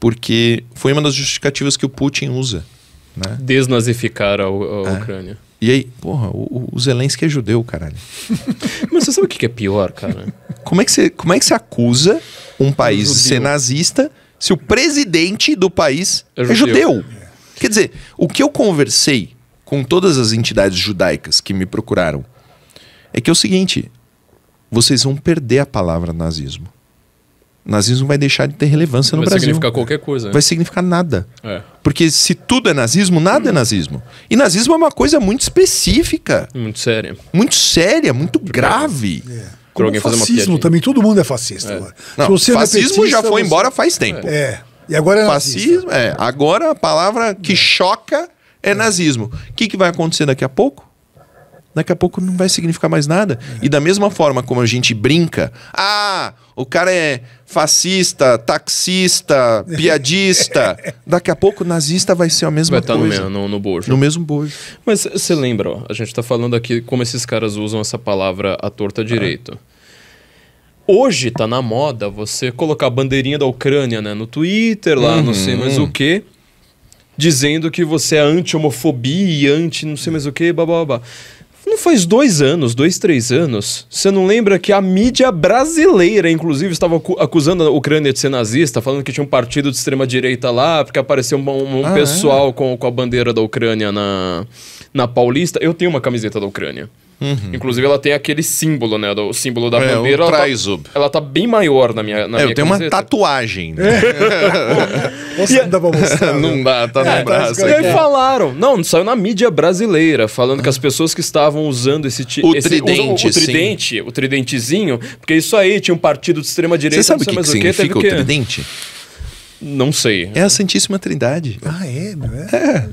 Speaker 2: porque foi uma das justificativas que o Putin usa, né?
Speaker 3: Desnazificar a Ucrânia.
Speaker 2: E aí, porra, o Zelensky é judeu, caralho.
Speaker 3: Mas você sabe o que é pior, cara?
Speaker 2: Como é que você acusa um país de ser nazista se o presidente do país é judeu? Quer dizer, o que eu conversei com todas as entidades judaicas que me procuraram é que é o seguinte: vocês vão perder a palavra nazismo. Nazismo vai deixar de ter relevância no Brasil.
Speaker 3: Vai significar qualquer coisa.
Speaker 2: Vai significar nada.
Speaker 3: É.
Speaker 2: Porque se tudo é nazismo, nada é nazismo. E nazismo é uma coisa muito específica.
Speaker 3: Muito séria.
Speaker 2: Muito séria, muito grave.
Speaker 1: Como
Speaker 3: alguém fazer uma
Speaker 1: fascismo
Speaker 3: piadinha.
Speaker 1: também, todo mundo é fascista agora.
Speaker 2: Não,
Speaker 1: Se você não é
Speaker 2: fascismo
Speaker 1: petista,
Speaker 2: já foi
Speaker 1: você-
Speaker 2: embora faz tempo.
Speaker 1: E agora é
Speaker 2: Fascismo,
Speaker 1: nazista.
Speaker 2: agora a palavra que choca é nazismo. O que vai acontecer daqui a pouco? Daqui a pouco não vai significar mais nada. E da mesma forma como a gente brinca, o cara é fascista, taxista, piadista. Daqui a pouco nazista vai ser a mesma
Speaker 3: Vai estar
Speaker 2: coisa.
Speaker 3: no bojo.
Speaker 2: No mesmo bojo.
Speaker 3: Mas você lembra, ó, a gente tá falando aqui como esses caras usam essa palavra à torta direito. Hoje tá na moda você colocar a bandeirinha da Ucrânia, né, no Twitter, lá, não sei mais o quê, dizendo que você é anti-homofobia, anti não sei mais o quê, babá. Não faz 2 anos, 3 anos, você não lembra que a mídia brasileira, inclusive, estava acusando a Ucrânia de ser nazista, falando que tinha um partido de extrema-direita lá, porque apareceu um pessoal com a bandeira da Ucrânia na Paulista. Eu tenho uma camiseta da Ucrânia. Inclusive, ela tem aquele símbolo, né? O símbolo da
Speaker 2: É,
Speaker 3: bandeira.
Speaker 2: o Traizub.
Speaker 3: Ela tá bem maior na minha
Speaker 2: Eu tenho uma
Speaker 3: camiseta.
Speaker 2: tatuagem.
Speaker 1: Nossa, não dá pra mostrar.
Speaker 2: Não dá, tá no braço.
Speaker 3: E
Speaker 2: aqui.
Speaker 3: aí falaram, não, saiu na mídia brasileira, falando que as pessoas que estavam usando
Speaker 2: O tridente,
Speaker 3: o tridentezinho, porque isso aí tinha um partido de extrema direita,
Speaker 2: Você sabe o
Speaker 3: não sei
Speaker 2: que,
Speaker 3: mais
Speaker 2: que
Speaker 3: o quê,
Speaker 2: significa o
Speaker 3: teve
Speaker 2: tridente?
Speaker 3: Não sei.
Speaker 2: É a Santíssima Trindade.
Speaker 1: Ah, é, meu. É.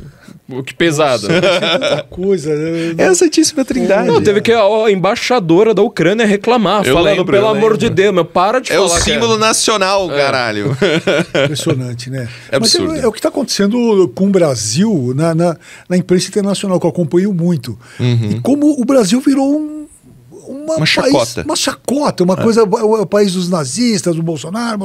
Speaker 3: Que pesado.
Speaker 1: Tanta coisa. Né?
Speaker 2: É a Santíssima Trindade.
Speaker 3: Não, teve que a embaixadora da Ucrânia reclamar,
Speaker 2: Eu
Speaker 3: falando,
Speaker 2: lembro,
Speaker 3: pelo
Speaker 2: eu
Speaker 3: amor
Speaker 2: lembro.
Speaker 3: de Deus, meu, para de
Speaker 2: É
Speaker 3: falar
Speaker 2: o
Speaker 3: que
Speaker 2: símbolo nacional, caralho.
Speaker 1: Impressionante, né?
Speaker 2: É absurdo.
Speaker 1: Mas é o que está acontecendo com o Brasil na imprensa internacional, que eu acompanho muito. E como o Brasil virou uma
Speaker 2: chacota.
Speaker 1: Uma chacota, uma coisa, o país dos nazistas, do Bolsonaro,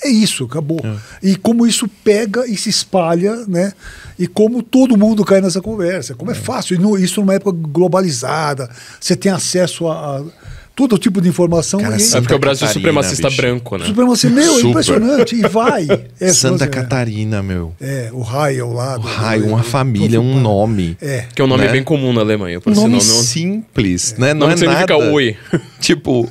Speaker 1: é isso, acabou. E como isso pega e se espalha, né? E como todo mundo cai nessa conversa. Como é fácil, isso numa época globalizada, você tem acesso a todo tipo de informação.
Speaker 2: Cara,
Speaker 3: é porque o Brasil é
Speaker 2: Catarina,
Speaker 3: supremacista
Speaker 2: bicho.
Speaker 3: branco, né?
Speaker 1: Supremacia, é
Speaker 2: Super.
Speaker 1: impressionante. E vai.
Speaker 2: Santa Catarina, meu.
Speaker 1: O Raio lá.
Speaker 2: O raio, uma família, um nome.
Speaker 3: Que é um nome
Speaker 2: Né?
Speaker 3: bem comum na Alemanha. Por
Speaker 2: Um nome
Speaker 3: sinal,
Speaker 2: simples, né? Não
Speaker 3: nome
Speaker 2: é
Speaker 3: que significa
Speaker 2: nada.
Speaker 3: oi.
Speaker 2: Tipo,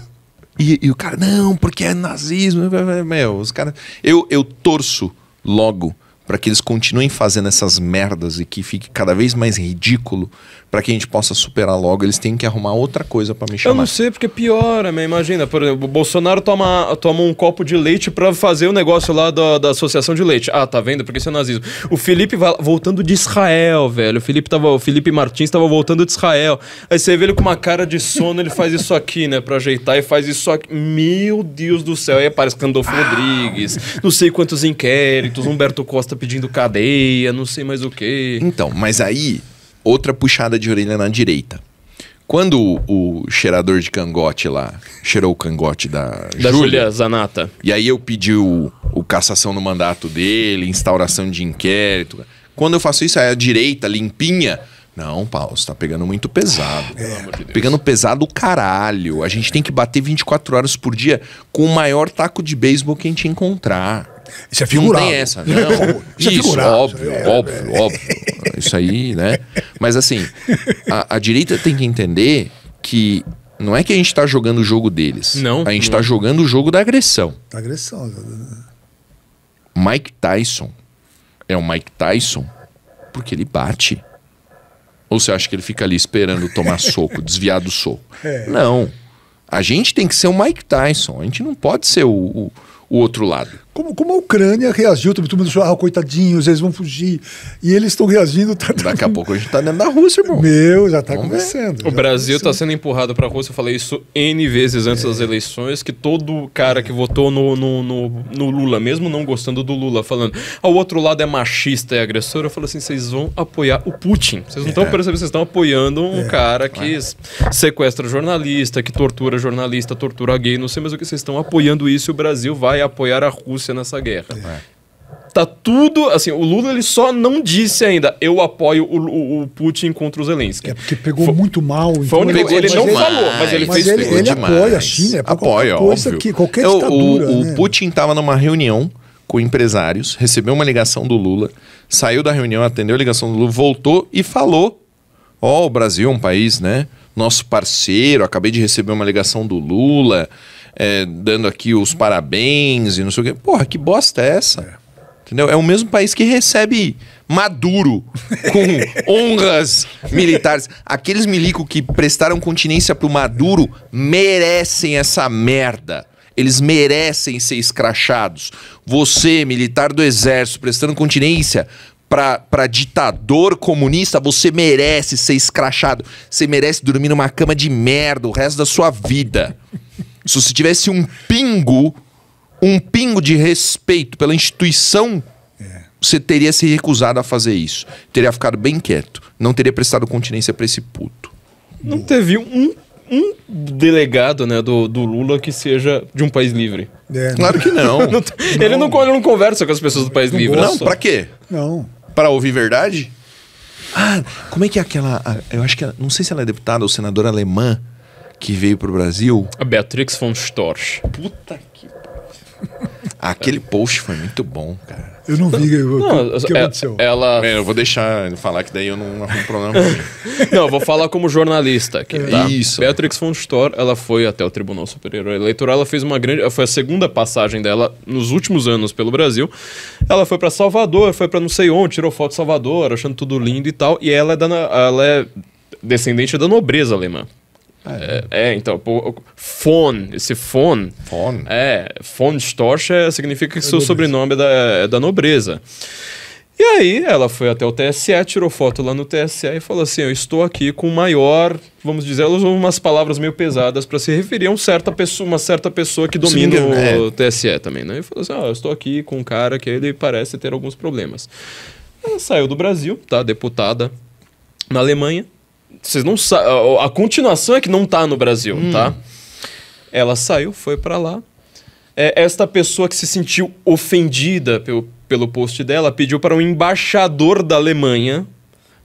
Speaker 2: e o cara, não, porque é nazismo. Meu, os caras... Eu torço logo para que eles continuem fazendo essas merdas e que fique cada vez mais ridículo, para que a gente possa superar logo. Eles têm que arrumar outra coisa para me
Speaker 3: Eu
Speaker 2: chamar.
Speaker 3: não sei porque piora, mas imagina, por exemplo, o Bolsonaro toma um copo de leite pra fazer o negócio lá da associação de leite. Ah, tá vendo? Porque isso é nazismo. O Felipe vai voltando de Israel, velho. O Felipe Martins tava voltando de Israel. Aí você vê ele com uma cara de sono, ele faz isso aqui, né? Pra ajeitar e faz isso aqui. Meu Deus do céu. Aí aparece Randolfo Rodrigues, não sei quantos inquéritos, Humberto Costa pedindo cadeia, não sei mais o quê.
Speaker 2: Então, mas aí, outra puxada de orelha na direita. Quando o cheirador de cangote lá cheirou o cangote da
Speaker 3: Júlia Zanata.
Speaker 2: E aí eu pedi o cassação no mandato dele, instauração de inquérito. Quando eu faço isso, aí a direita, limpinha... Não, Paulo, você tá pegando muito pesado.
Speaker 3: Pelo amor de Deus.
Speaker 2: Pegando pesado o caralho. A gente tem que bater 24 horas por dia com o maior taco de beisebol que a gente encontrar.
Speaker 1: Isso é figurado.
Speaker 2: Não tem essa, não.
Speaker 1: Isso é
Speaker 2: Isso,
Speaker 1: figurado.
Speaker 2: óbvio. Isso aí, né? Mas assim, a direita tem que entender que não é que a gente tá jogando o jogo deles.
Speaker 3: Não,
Speaker 2: A gente
Speaker 3: não.
Speaker 2: tá jogando o jogo da agressão.
Speaker 1: Agressão.
Speaker 2: Mike Tyson é o Mike Tyson porque ele bate. Ou você acha que ele fica ali esperando tomar soco, desviar do soco? Não. A gente tem que ser o Mike Tyson. A gente não pode ser o outro lado.
Speaker 1: Como a Ucrânia reagiu, todo mundo achou, coitadinhos, eles vão fugir. E eles estão reagindo.
Speaker 2: Daqui a pouco a gente tá dentro da Rússia, irmão.
Speaker 1: Meu, já tá
Speaker 2: Vamos ver.
Speaker 1: acontecendo.
Speaker 3: O Brasil está sendo empurrado para a Rússia. Eu falei isso N vezes antes das eleições, que todo cara que votou no Lula, mesmo não gostando do Lula, falando o outro lado é machista e agressor, eu falo assim, vocês vão apoiar o Putin. Vocês não estão percebendo, vocês estão apoiando um cara que sequestra jornalista, que tortura jornalista, tortura gay, não sei mais o que. Vocês estão apoiando isso e o Brasil vai apoiar a Rússia nessa guerra. Tá tudo, assim, o Lula ele só não disse ainda, eu apoio o Putin contra o Zelensky.
Speaker 1: É porque pegou muito mal.
Speaker 3: Foi o único-
Speaker 1: então,
Speaker 3: ele não
Speaker 2: demais,
Speaker 3: falou, mas ele fez
Speaker 1: ele
Speaker 2: pegou
Speaker 1: apoia a China, é pra
Speaker 2: apoia,
Speaker 1: qualquer coisa
Speaker 2: óbvio.
Speaker 1: qualquer ditadura.
Speaker 2: O
Speaker 1: né?
Speaker 2: Putin estava numa reunião com empresários, recebeu uma ligação do Lula, saiu da reunião, atendeu a ligação do Lula, voltou e falou: o Brasil é um país, né? Nosso parceiro, acabei de receber uma ligação do Lula, dando aqui os parabéns e não sei o quê. Porra, que bosta é essa? Entendeu? É o mesmo país que recebe Maduro com honras militares. Aqueles milicos que prestaram continência pro Maduro merecem essa merda. Eles merecem ser escrachados. Você, militar do exército, prestando continência pra ditador comunista, você merece ser escrachado. Você merece dormir numa cama de merda o resto da sua vida. Se você tivesse um pingo de respeito pela instituição, você teria se recusado a fazer isso. Teria ficado bem quieto. Não teria prestado continência pra esse puto.
Speaker 3: Não teve um delegado, né, do Lula que seja de um país livre.
Speaker 2: Claro que não.
Speaker 3: Ele não conversa com as pessoas do país livre.
Speaker 2: Não, pra quê?
Speaker 1: Não.
Speaker 2: Pra ouvir verdade? Ah, como é que é aquela... Eu acho que... Não sei se ela é deputada ou senadora alemã que veio pro Brasil.
Speaker 3: A Beatrix von Storch.
Speaker 2: Puta que... Aquele post foi muito bom, cara.
Speaker 1: Eu não vi o que aconteceu.
Speaker 2: Eu vou deixar ele falar, que daí eu não arrumo problema com ele.
Speaker 3: Não, eu vou falar como jornalista aqui, tá?
Speaker 2: Isso.
Speaker 3: Beatrix von Storr, ela foi até o Tribunal Superior Eleitoral, ela fez foi a segunda passagem dela nos últimos anos pelo Brasil. Ela foi pra Salvador, foi pra não sei onde, tirou foto de Salvador, achando tudo lindo e tal, e ela é descendente da nobreza alemã. Então, esse von Storch significa que seu sobrenome é da nobreza. E aí ela foi até o TSE, tirou foto lá no TSE e falou assim: eu estou aqui com o maior, vamos dizer, ela usou umas palavras meio pesadas para se referir a uma certa pessoa que domina o TSE também, né? E falou assim: eu estou aqui com um cara que ele parece ter alguns problemas. Ela saiu do Brasil, tá? Deputada na Alemanha. Vocês não sabem. A continuação é que não tá no Brasil, tá? Ela saiu, foi pra lá. Esta pessoa que se sentiu ofendida pelo post dela pediu para um embaixador da Alemanha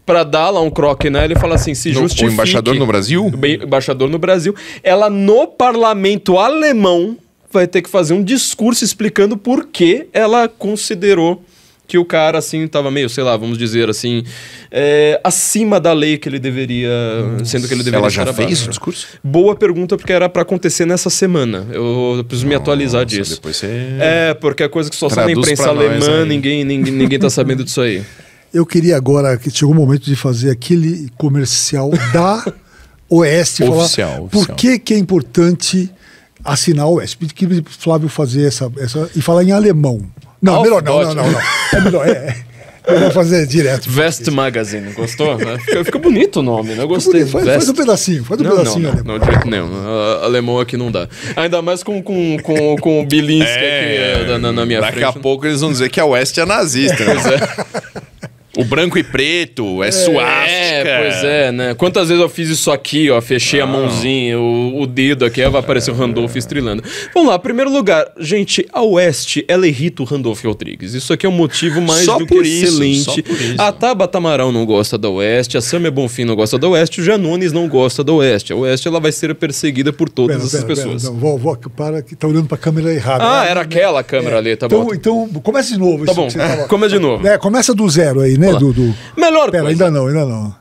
Speaker 3: para dar lá um croque nela e falar assim: se justifique.
Speaker 2: O embaixador no Brasil?
Speaker 3: Embaixador no Brasil. Ela, no parlamento alemão, vai ter que fazer um discurso explicando por que ela considerou que o cara, assim, tava meio, sei lá, vamos dizer assim, acima da lei que ele deveria, sendo que ele deveria
Speaker 2: Ela
Speaker 3: estar
Speaker 2: já
Speaker 3: abaixo.
Speaker 2: fez o discurso?
Speaker 3: Boa pergunta, porque era pra acontecer nessa semana. Eu preciso me atualizar disso.
Speaker 2: Depois você...
Speaker 3: Porque é coisa que só sai na
Speaker 2: Traduz
Speaker 3: imprensa
Speaker 2: pra nós
Speaker 3: alemã,
Speaker 2: aí.
Speaker 3: ninguém tá sabendo disso aí.
Speaker 1: Eu queria agora, que chegou o momento de fazer aquele comercial da Oeste.
Speaker 2: Oficial,
Speaker 1: falar
Speaker 2: oficial.
Speaker 1: por que é importante assinar a Oeste. Pedi que o Flávio fazer essa e falar em alemão. Não, melhor não. É melhor, eu vou fazer direto.
Speaker 3: West Magazine, gostou? Fica bonito o nome, né? Eu gostei.
Speaker 1: Faz um pedacinho, alemão.
Speaker 3: Não, de jeito nenhum. Alemão aqui não dá. Ainda mais com o Bilinski aqui na minha frente.
Speaker 2: Daqui a pouco eles vão dizer que a Oeste é nazista, né? O branco e preto é suástica.
Speaker 3: Pois é, né? Quantas vezes eu fiz isso aqui, ó, fechei a mãozinha, o dedo aqui, aí vai aparecer o Randolph estrelando. Vamos lá, primeiro lugar, gente, a Oeste, ela irrita o Randolph Rodrigues. Isso aqui é um motivo mais
Speaker 2: Só
Speaker 3: do que
Speaker 2: por isso,
Speaker 3: excelente.
Speaker 2: só por isso.
Speaker 3: A Tabata Amaral não gosta da Oeste, a Samia Bonfim não gosta da Oeste, o Janones não gosta da Oeste. A Oeste, ela vai ser perseguida por todas essas pessoas.
Speaker 1: Não, para que tá olhando pra câmera errada.
Speaker 3: Era aquela câmera ali, tá bom.
Speaker 1: Então, começa de novo.
Speaker 3: Tá bom, começa de novo.
Speaker 1: Começa do zero aí, né?
Speaker 3: Melhor
Speaker 1: Pera,
Speaker 3: coisa.
Speaker 1: ainda não.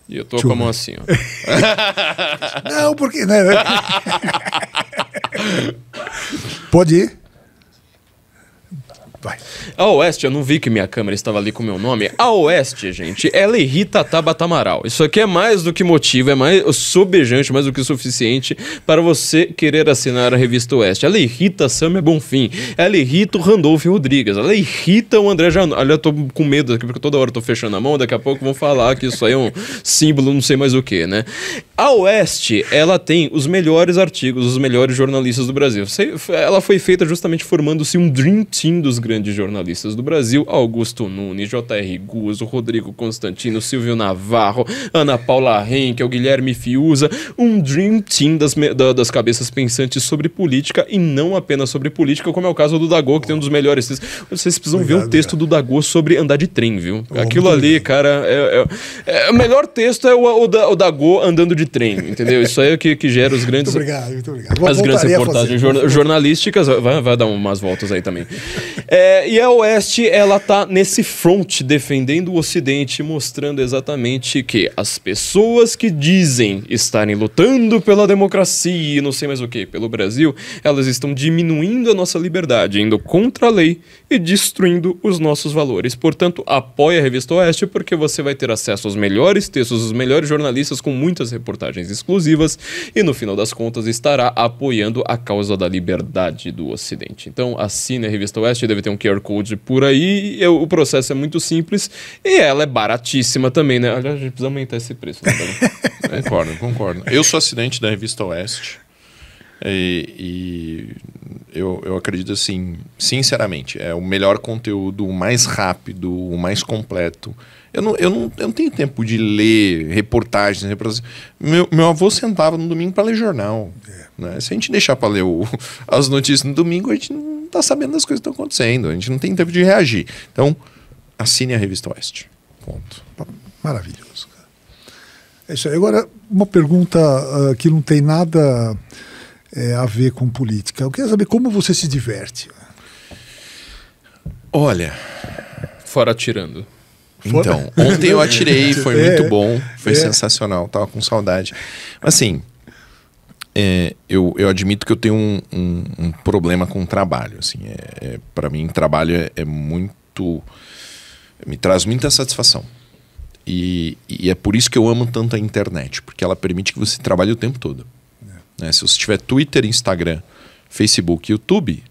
Speaker 3: E eu tô com a mão assim, ó.
Speaker 1: Não, porque... Né? Pode ir. Vai.
Speaker 3: A Oeste, eu não vi que minha câmera estava ali com o meu nome. A Oeste, gente, ela irrita a Tabata Amaral. Isso aqui é mais do que motivo, é mais sobejante, mais do que suficiente para você querer assinar a revista Oeste. Ela irrita a Samia Bonfim, ela irrita o Randolph Rodrigues, ela irrita o André Janones. Olha, eu tô com medo aqui, porque toda hora eu tô fechando a mão, daqui a pouco vão falar que isso aí é um símbolo, não sei mais o que, né? A Oeste, ela tem os melhores artigos, os melhores jornalistas do Brasil. Ela foi feita justamente formando-se um Dream Team dos grandes jornalistas do Brasil: Augusto Nunes, J.R. Guzzo, Rodrigo Constantino, Silvio Navarro, Ana Paula Henkel, Guilherme Fiuza, um Dream Team das cabeças pensantes sobre política, e não apenas sobre política, como é o caso do Dagô, que tem um dos melhores textos. Vocês precisam ver o texto do Dagô sobre andar de trem, viu? Aquilo ali, cara, o melhor texto é o Dagô andando de trem, entendeu? Isso aí é o que gera os grandes...
Speaker 1: Muito obrigado.
Speaker 3: As grandes reportagens jornalísticas. Vai dar umas voltas aí também. E a Oeste, ela tá nesse front defendendo o Ocidente, mostrando exatamente que as pessoas que dizem estarem lutando pela democracia e não sei mais o que, pelo Brasil, elas estão diminuindo a nossa liberdade, indo contra a lei e destruindo os nossos valores. Portanto, apoie a revista Oeste, porque você vai ter acesso aos melhores textos, os melhores jornalistas com muitas reportagens exclusivas e, no final das contas, estará apoiando a causa da liberdade do Ocidente. Então, assine a revista Oeste, deve ter um QR Code por aí, o processo é muito simples e ela é baratíssima também, né? Aliás, a gente precisa aumentar esse preço. Né?
Speaker 2: Concordo. Eu sou assinante da revista Oeste e eu acredito assim, sinceramente, é o melhor conteúdo, o mais rápido, o mais completo. Eu não tenho tempo de ler reportagens. Meu avô sentava no domingo para ler jornal. Né? Se a gente deixar para ler as notícias no domingo, a gente não está sabendo das coisas que estão acontecendo. A gente não tem tempo de reagir. Então, assine a revista Oeste. Ponto.
Speaker 1: Maravilhoso. É isso aí. Agora, uma pergunta que não tem nada a ver com política. Eu quero saber como você se diverte.
Speaker 2: Olha,
Speaker 3: Fora atirando.
Speaker 2: então, ontem eu atirei, foi muito bom, foi sensacional, tava com saudade. Assim, eu admito que eu tenho um problema com o trabalho, assim, para mim trabalho é muito, me traz muita satisfação. E é por isso que eu amo tanto a internet, porque ela permite que você trabalhe o tempo todo. Né? Se você tiver Twitter, Instagram, Facebook, YouTube,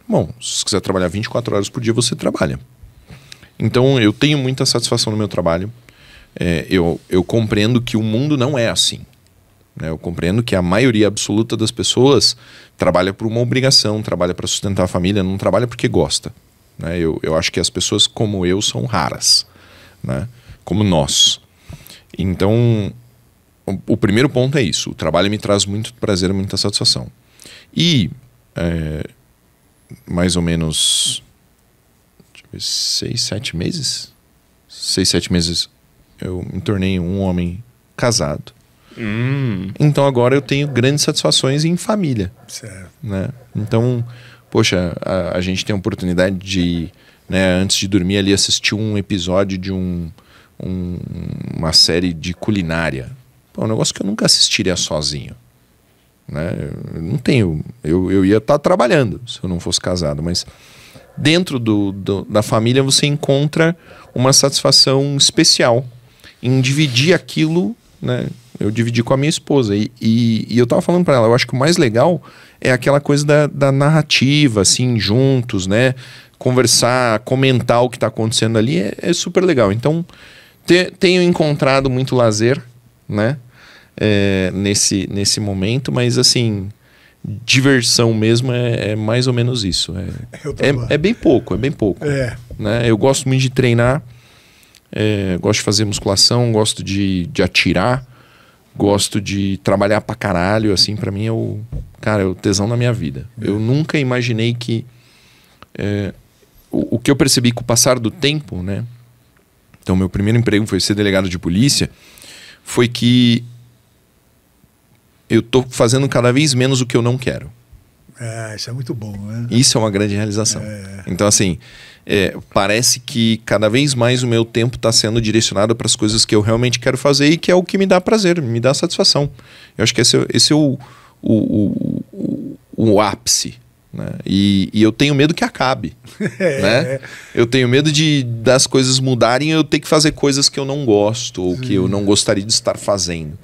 Speaker 2: bom, se você quiser trabalhar 24 horas por dia, você trabalha. Então, eu tenho muita satisfação no meu trabalho. Eu compreendo que o mundo não é assim. Né? Eu compreendo que a maioria absoluta das pessoas trabalha por uma obrigação, trabalha para sustentar a família, não trabalha porque gosta. Né? Eu acho que as pessoas como eu são raras, né? Como nós. Então, o primeiro ponto é isso. O trabalho me traz muito prazer e muita satisfação. E, mais ou menos... 6, 7 meses? 6, 7 meses eu me tornei um homem casado. Então agora eu tenho grandes satisfações em família.
Speaker 1: Certo.
Speaker 2: Né? Então, poxa, a gente tem a oportunidade de, né, antes de dormir ali, assistir um episódio de uma série de culinária. Pô, um negócio que eu nunca assistiria sozinho. Né? Eu não tenho. Eu ia estar trabalhando se eu não fosse casado, mas dentro da família você encontra uma satisfação especial em dividir aquilo, né? Eu dividi com a minha esposa e eu tava falando para ela, eu acho que o mais legal é aquela coisa da narrativa, assim, juntos, né? Conversar, comentar o que tá acontecendo ali é super legal. Então, tenho encontrado muito lazer, né? Nesse momento, mas assim... diversão mesmo é mais ou menos isso. É bem pouco, Né? Eu gosto muito de treinar, gosto de fazer musculação, gosto de atirar, gosto de trabalhar pra caralho, assim, pra mim é o tesão da minha vida. Eu nunca imaginei que... o que eu percebi com o passar do tempo, né? Então, meu primeiro emprego foi ser delegado de polícia, foi que eu tô fazendo cada vez menos o que eu não quero.
Speaker 1: Isso é muito bom, né?
Speaker 2: Isso é uma grande realização. Então, assim, parece que cada vez mais o meu tempo está sendo direcionado para as coisas que eu realmente quero fazer e que é o que me dá prazer, me dá satisfação. Eu acho que esse é o ápice. Né? E eu tenho medo que acabe. Né? Eu tenho medo das coisas mudarem e eu ter que fazer coisas que eu não gosto ou que eu não gostaria de estar fazendo.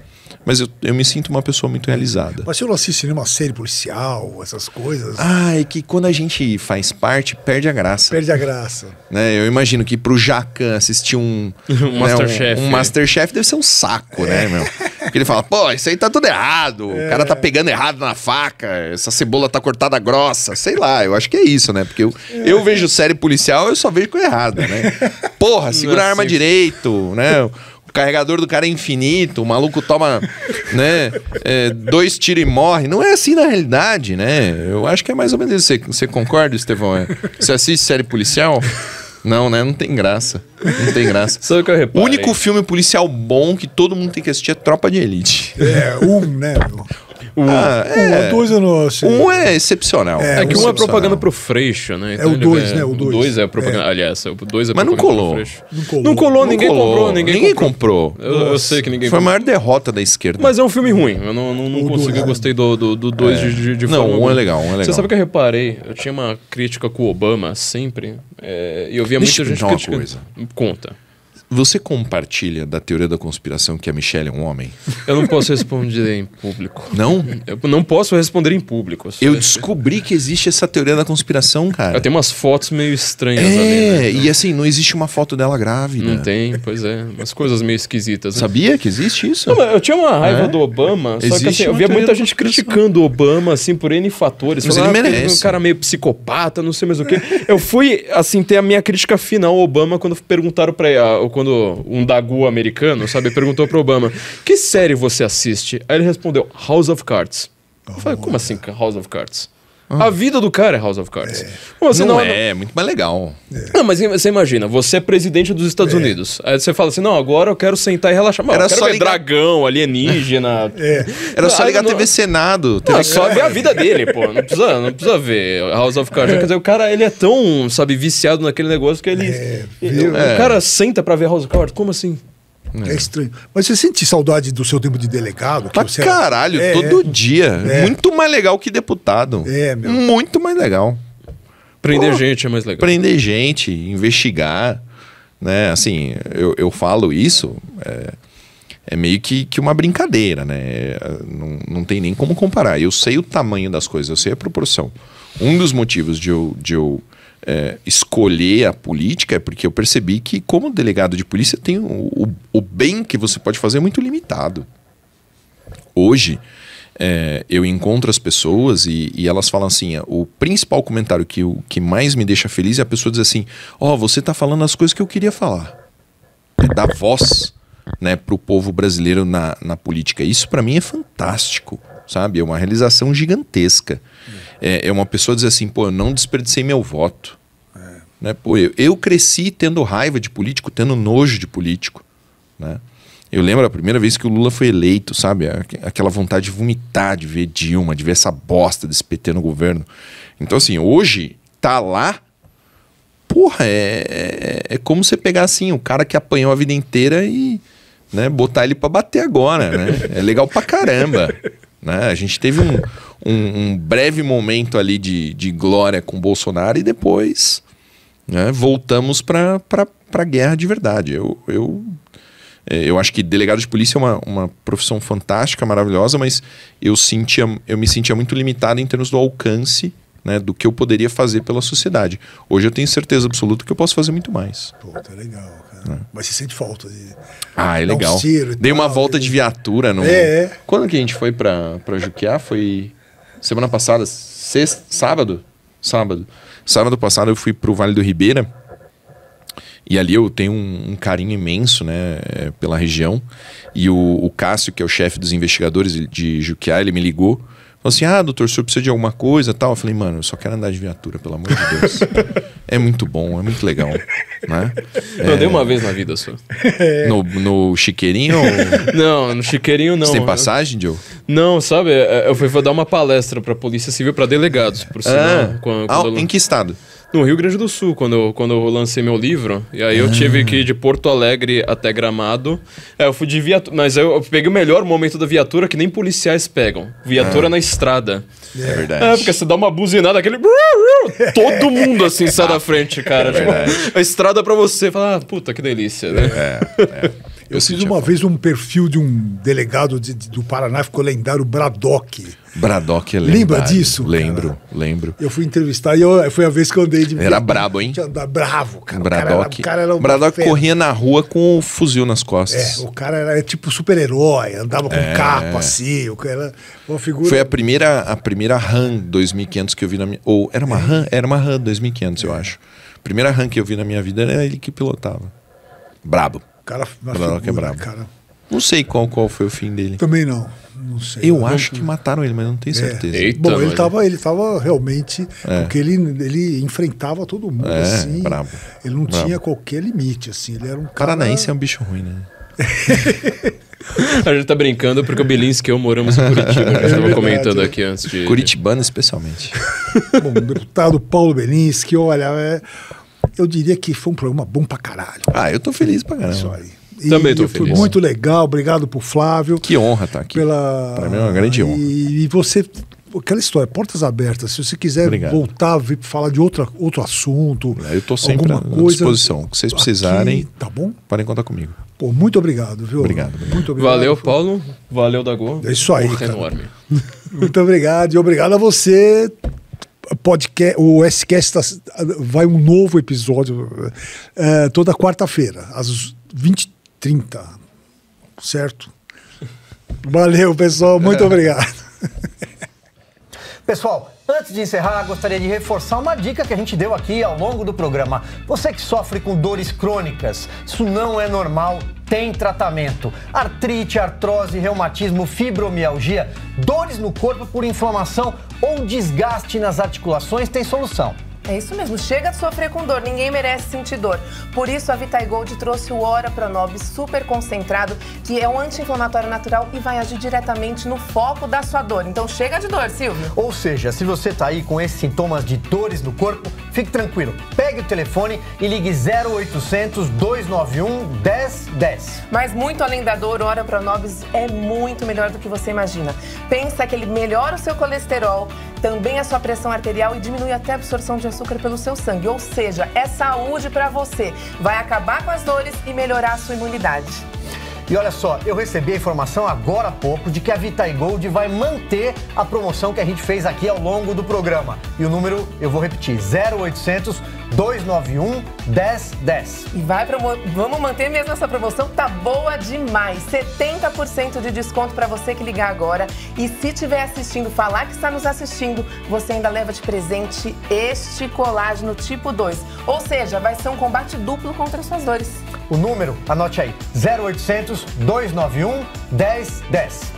Speaker 2: Mas eu me sinto uma pessoa muito realizada.
Speaker 1: Mas você não assiste nenhuma série policial, essas coisas?
Speaker 2: É que quando a gente faz parte, perde a graça.
Speaker 1: Perde a graça.
Speaker 2: Né? Eu imagino que pro Jacan assistir um
Speaker 3: Masterchef.
Speaker 2: Um Masterchef deve ser um saco, né, meu? Porque ele fala, pô, isso aí tá tudo errado. O cara tá pegando errado na faca, essa cebola tá cortada grossa. Sei lá, eu acho que é isso, né? Porque eu vejo série policial, eu só vejo com errado, né? Porra, segura a arma direito, né? O carregador do cara é infinito, o maluco toma, né, 2 tiros e morre. Não é assim na realidade, né? Eu acho que é mais ou menos isso. Você concorda, Estevão? Você assiste série policial? Não, né? Não tem graça. Não tem graça.
Speaker 3: Sabe o que eu reparei?
Speaker 2: O único filme policial bom que todo mundo tem que assistir é Tropa de Elite.
Speaker 1: Né? O 2 eu não sei.
Speaker 2: Um é excepcional.
Speaker 3: É que um é propaganda pro Freixo, né?
Speaker 1: Então o 2, né? O 2
Speaker 3: é propaganda. Aliás, o 2 é
Speaker 2: mas
Speaker 3: propaganda
Speaker 2: não colou.
Speaker 3: pro Freixo. Não colou, ninguém comprou. Ninguém comprou. Eu sei que ninguém
Speaker 2: comprou. Foi a
Speaker 3: maior
Speaker 2: derrota da esquerda.
Speaker 3: Mas é um filme ruim. Eu não consegui, gostei do 2 de forma.
Speaker 2: Não, um é legal,
Speaker 3: Você sabe o que eu reparei? Eu tinha uma crítica com o Obama sempre. E eu via muita gente criticando. Conta.
Speaker 2: Você compartilha da teoria da conspiração que a Michelle é um homem?
Speaker 3: Eu não posso responder em público.
Speaker 2: Não?
Speaker 3: Eu não posso responder em público.
Speaker 2: Eu descobri que existe essa teoria da conspiração, cara.
Speaker 3: Eu tenho umas fotos meio estranhas ali, né?
Speaker 2: E assim, não existe uma foto dela grávida.
Speaker 3: Não tem, pois é. Umas coisas meio esquisitas. Né?
Speaker 2: Sabia que existe isso?
Speaker 3: Não, mas eu tinha uma raiva do Obama, só que assim, eu via muita gente criticando o Obama, assim, por N fatores.
Speaker 2: Mas ele merece.
Speaker 3: Um cara meio psicopata, não sei mais o quê. Eu fui, assim, ter a minha crítica final ao Obama quando perguntaram pra ele, quando um dagu americano, sabe, perguntou pro Obama, que série você assiste? Aí ele respondeu, House of Cards. Eu falei, como assim House of Cards? A vida do cara é House of Cards. Você
Speaker 2: Não é muito mais legal.
Speaker 3: Não, mas você imagina, você é presidente dos Estados Unidos. Aí você fala assim, não, agora eu quero sentar e relaxar. Mas
Speaker 2: Era
Speaker 3: eu quero
Speaker 2: só
Speaker 3: ver
Speaker 2: ligar-
Speaker 3: dragão, alienígena.
Speaker 2: Era só
Speaker 3: Ah,
Speaker 2: ligar a
Speaker 3: não-
Speaker 2: TV Senado.
Speaker 3: Não, só ver a vida dele, pô. Não precisa ver House of Cards. Quer dizer, o cara, ele é tão, sabe, viciado naquele negócio que ele... O cara senta pra ver House of Cards. Como assim?
Speaker 1: É estranho. Mas você sente saudade do seu tempo de delegado?
Speaker 2: Pra
Speaker 1: você
Speaker 2: caralho, todo dia. Muito mais legal que deputado.
Speaker 1: Meu.
Speaker 2: Muito mais legal.
Speaker 3: Prender gente é mais legal.
Speaker 2: Prender gente, investigar, né? Assim, eu falo isso, é meio que uma brincadeira, né? Não tem nem como comparar. Eu sei o tamanho das coisas, eu sei a proporção. Um dos motivos de eu escolher a política é porque eu percebi que, como delegado de polícia, tem o bem que você pode fazer é muito limitado. Hoje, eu encontro as pessoas e elas falam assim, o principal comentário que mais me deixa feliz é a pessoa dizer assim, você tá falando as coisas que eu queria falar. É dar voz, né, pro povo brasileiro na política. Isso para mim é fantástico, sabe? É uma realização gigantesca. É uma pessoa dizer assim, eu não desperdicei meu voto. Né? Eu cresci tendo raiva de político, tendo nojo de político, né? Eu lembro a primeira vez que o Lula foi eleito, sabe? Aquela vontade de vomitar, de ver Dilma, de ver essa bosta desse PT no governo. Então, assim, hoje, tá lá, porra, é como você pegar, assim, o cara que apanhou a vida inteira e, né, botar ele pra bater agora, né? É legal pra caramba, né? A gente teve um breve momento ali de glória com o Bolsonaro e depois, né, voltamos pra guerra de verdade. Eu acho que delegado de polícia é uma profissão fantástica, maravilhosa, mas eu me sentia muito limitado em termos do alcance, né, do que eu poderia fazer pela sociedade. Hoje eu tenho certeza absoluta que eu posso fazer muito mais.
Speaker 1: Pô, tá legal, cara. Mas você sente falta de...
Speaker 2: É legal. Dei uma volta de viatura. Quando que a gente foi pra Juquiá? Foi semana passada, sábado. Sábado passado eu fui pro Vale do Ribeira. E ali eu tenho um carinho imenso, né, pela região. E o Cássio, que é o chefe dos investigadores de Juquiá, ele me ligou. Falou assim, doutor, o senhor precisa de alguma coisa e tal? Eu falei, mano, eu só quero andar de viatura, pelo amor de Deus. É muito bom, é muito legal, né?
Speaker 3: Eu andei uma vez na vida só.
Speaker 2: No Chiqueirinho?
Speaker 3: Não, no Chiqueirinho não.
Speaker 2: Você tem passagem, Joe?
Speaker 3: Não, sabe, eu fui dar uma palestra pra Polícia Civil pra delegados, por sinal.
Speaker 2: Em que estado?
Speaker 3: No Rio Grande do Sul, quando eu lancei meu livro. E aí eu tive que ir de Porto Alegre até Gramado. Eu fui de viatura, mas eu peguei o melhor momento da viatura que nem policiais pegam. Viatura na estrada.
Speaker 2: É verdade.
Speaker 3: Porque você dá uma buzinada, aquele... Todo mundo assim sai da frente, cara. Tipo, a estrada pra você. Fala, puta, que delícia, né?
Speaker 1: Eu fiz uma vez um perfil de um delegado do Paraná, ficou lendário, Braddock.
Speaker 2: Braddock é lendário.
Speaker 1: Lembra disso?
Speaker 2: Lembro.
Speaker 1: Eu fui entrevistar e foi a vez que eu andei de...
Speaker 2: Era brabo, hein?
Speaker 1: Bravo, cara.
Speaker 2: Braddock.
Speaker 1: O cara era
Speaker 2: Braddock corria na rua com o fuzil nas costas.
Speaker 1: O cara era tipo super-herói, andava com capa assim, o cara era uma figura...
Speaker 2: Foi a primeira RAM 2500 que eu vi na minha... Ou era uma RAM? Era uma RAM 2500, eu acho. A primeira RAM que eu vi na minha vida era ele que pilotava. Brabo. Braddock é brabo.
Speaker 1: Cara.
Speaker 2: Não sei qual foi o fim dele.
Speaker 1: Também não sei.
Speaker 2: Eu acho que mataram ele, mas não tenho certeza.
Speaker 3: Eita,
Speaker 1: bom, ele tava realmente... Porque ele enfrentava todo mundo, assim.
Speaker 2: Brabo.
Speaker 1: Ele não tinha qualquer limite, assim. Ele era um cara...
Speaker 2: Paranaense é um bicho ruim, né?
Speaker 3: A gente tá brincando porque o Bilinski e eu moramos em Curitiba. A gente tava comentando aqui antes de...
Speaker 2: Curitibano, especialmente.
Speaker 1: Bom, o deputado Paulo Bilinski, olha... Eu diria que foi um programa bom pra caralho.
Speaker 2: Eu tô feliz pra caramba.
Speaker 1: Isso aí.
Speaker 3: Também tô feliz.
Speaker 1: Foi muito legal, obrigado pro Flávio.
Speaker 2: Que honra estar aqui. Pra mim é uma grande honra.
Speaker 1: E você, aquela história, portas abertas, se você quiser voltar, vir falar de outro assunto,
Speaker 2: eu tô sempre à disposição. O que vocês precisarem,
Speaker 1: aqui, tá bom?
Speaker 2: Podem contar comigo.
Speaker 1: Pô, muito obrigado, viu?
Speaker 2: Obrigado.
Speaker 1: Muito obrigado.
Speaker 3: Valeu, Paulo. Valeu, Dagô.
Speaker 1: É isso aí, cara.
Speaker 3: Enorme.
Speaker 1: Muito obrigado. E obrigado a você. Podcast, o SCast vai um novo episódio toda quarta-feira, às 20h30. Certo? Valeu, pessoal. Muito obrigado.
Speaker 4: Pessoal, Antes de encerrar, gostaria de reforçar uma dica que a gente deu aqui ao longo do programa. Você que sofre com dores crônicas, isso não é normal, tem tratamento. Artrite, artrose, reumatismo, fibromialgia, dores no corpo por inflamação ou desgaste nas articulações, tem solução.
Speaker 6: É isso mesmo, chega de sofrer com dor, ninguém merece sentir dor. Por isso a VitaGold trouxe o Ora Pronobis super concentrado, que é um anti-inflamatório natural e vai agir diretamente no foco da sua dor. Então chega de dor, Silvio.
Speaker 4: Ou seja, se você tá aí com esses sintomas de dores no corpo, fique tranquilo. Pegue o telefone e ligue 0800 291 1010.
Speaker 6: Mas muito além da dor, o Ora Pronobis é muito melhor do que você imagina. Pensa que ele melhora o seu colesterol, também a sua pressão arterial e diminui até a absorção de açúcar pelo seu sangue. Ou seja, é saúde para você. Vai acabar com as dores e melhorar a sua imunidade.
Speaker 4: E olha só, eu recebi a informação agora há pouco de que a VitaGold vai manter a promoção que a gente fez aqui ao longo do programa. E o número, eu vou repetir, 0800 291 1010.
Speaker 6: E vamos manter mesmo essa promoção, tá boa demais. 70% de desconto para você que ligar agora. E se estiver assistindo, falar que está nos assistindo, você ainda leva de presente este colágeno tipo 2. Ou seja, vai ser um combate duplo contra as suas dores.
Speaker 4: O número, anote aí, 0800 291 1010.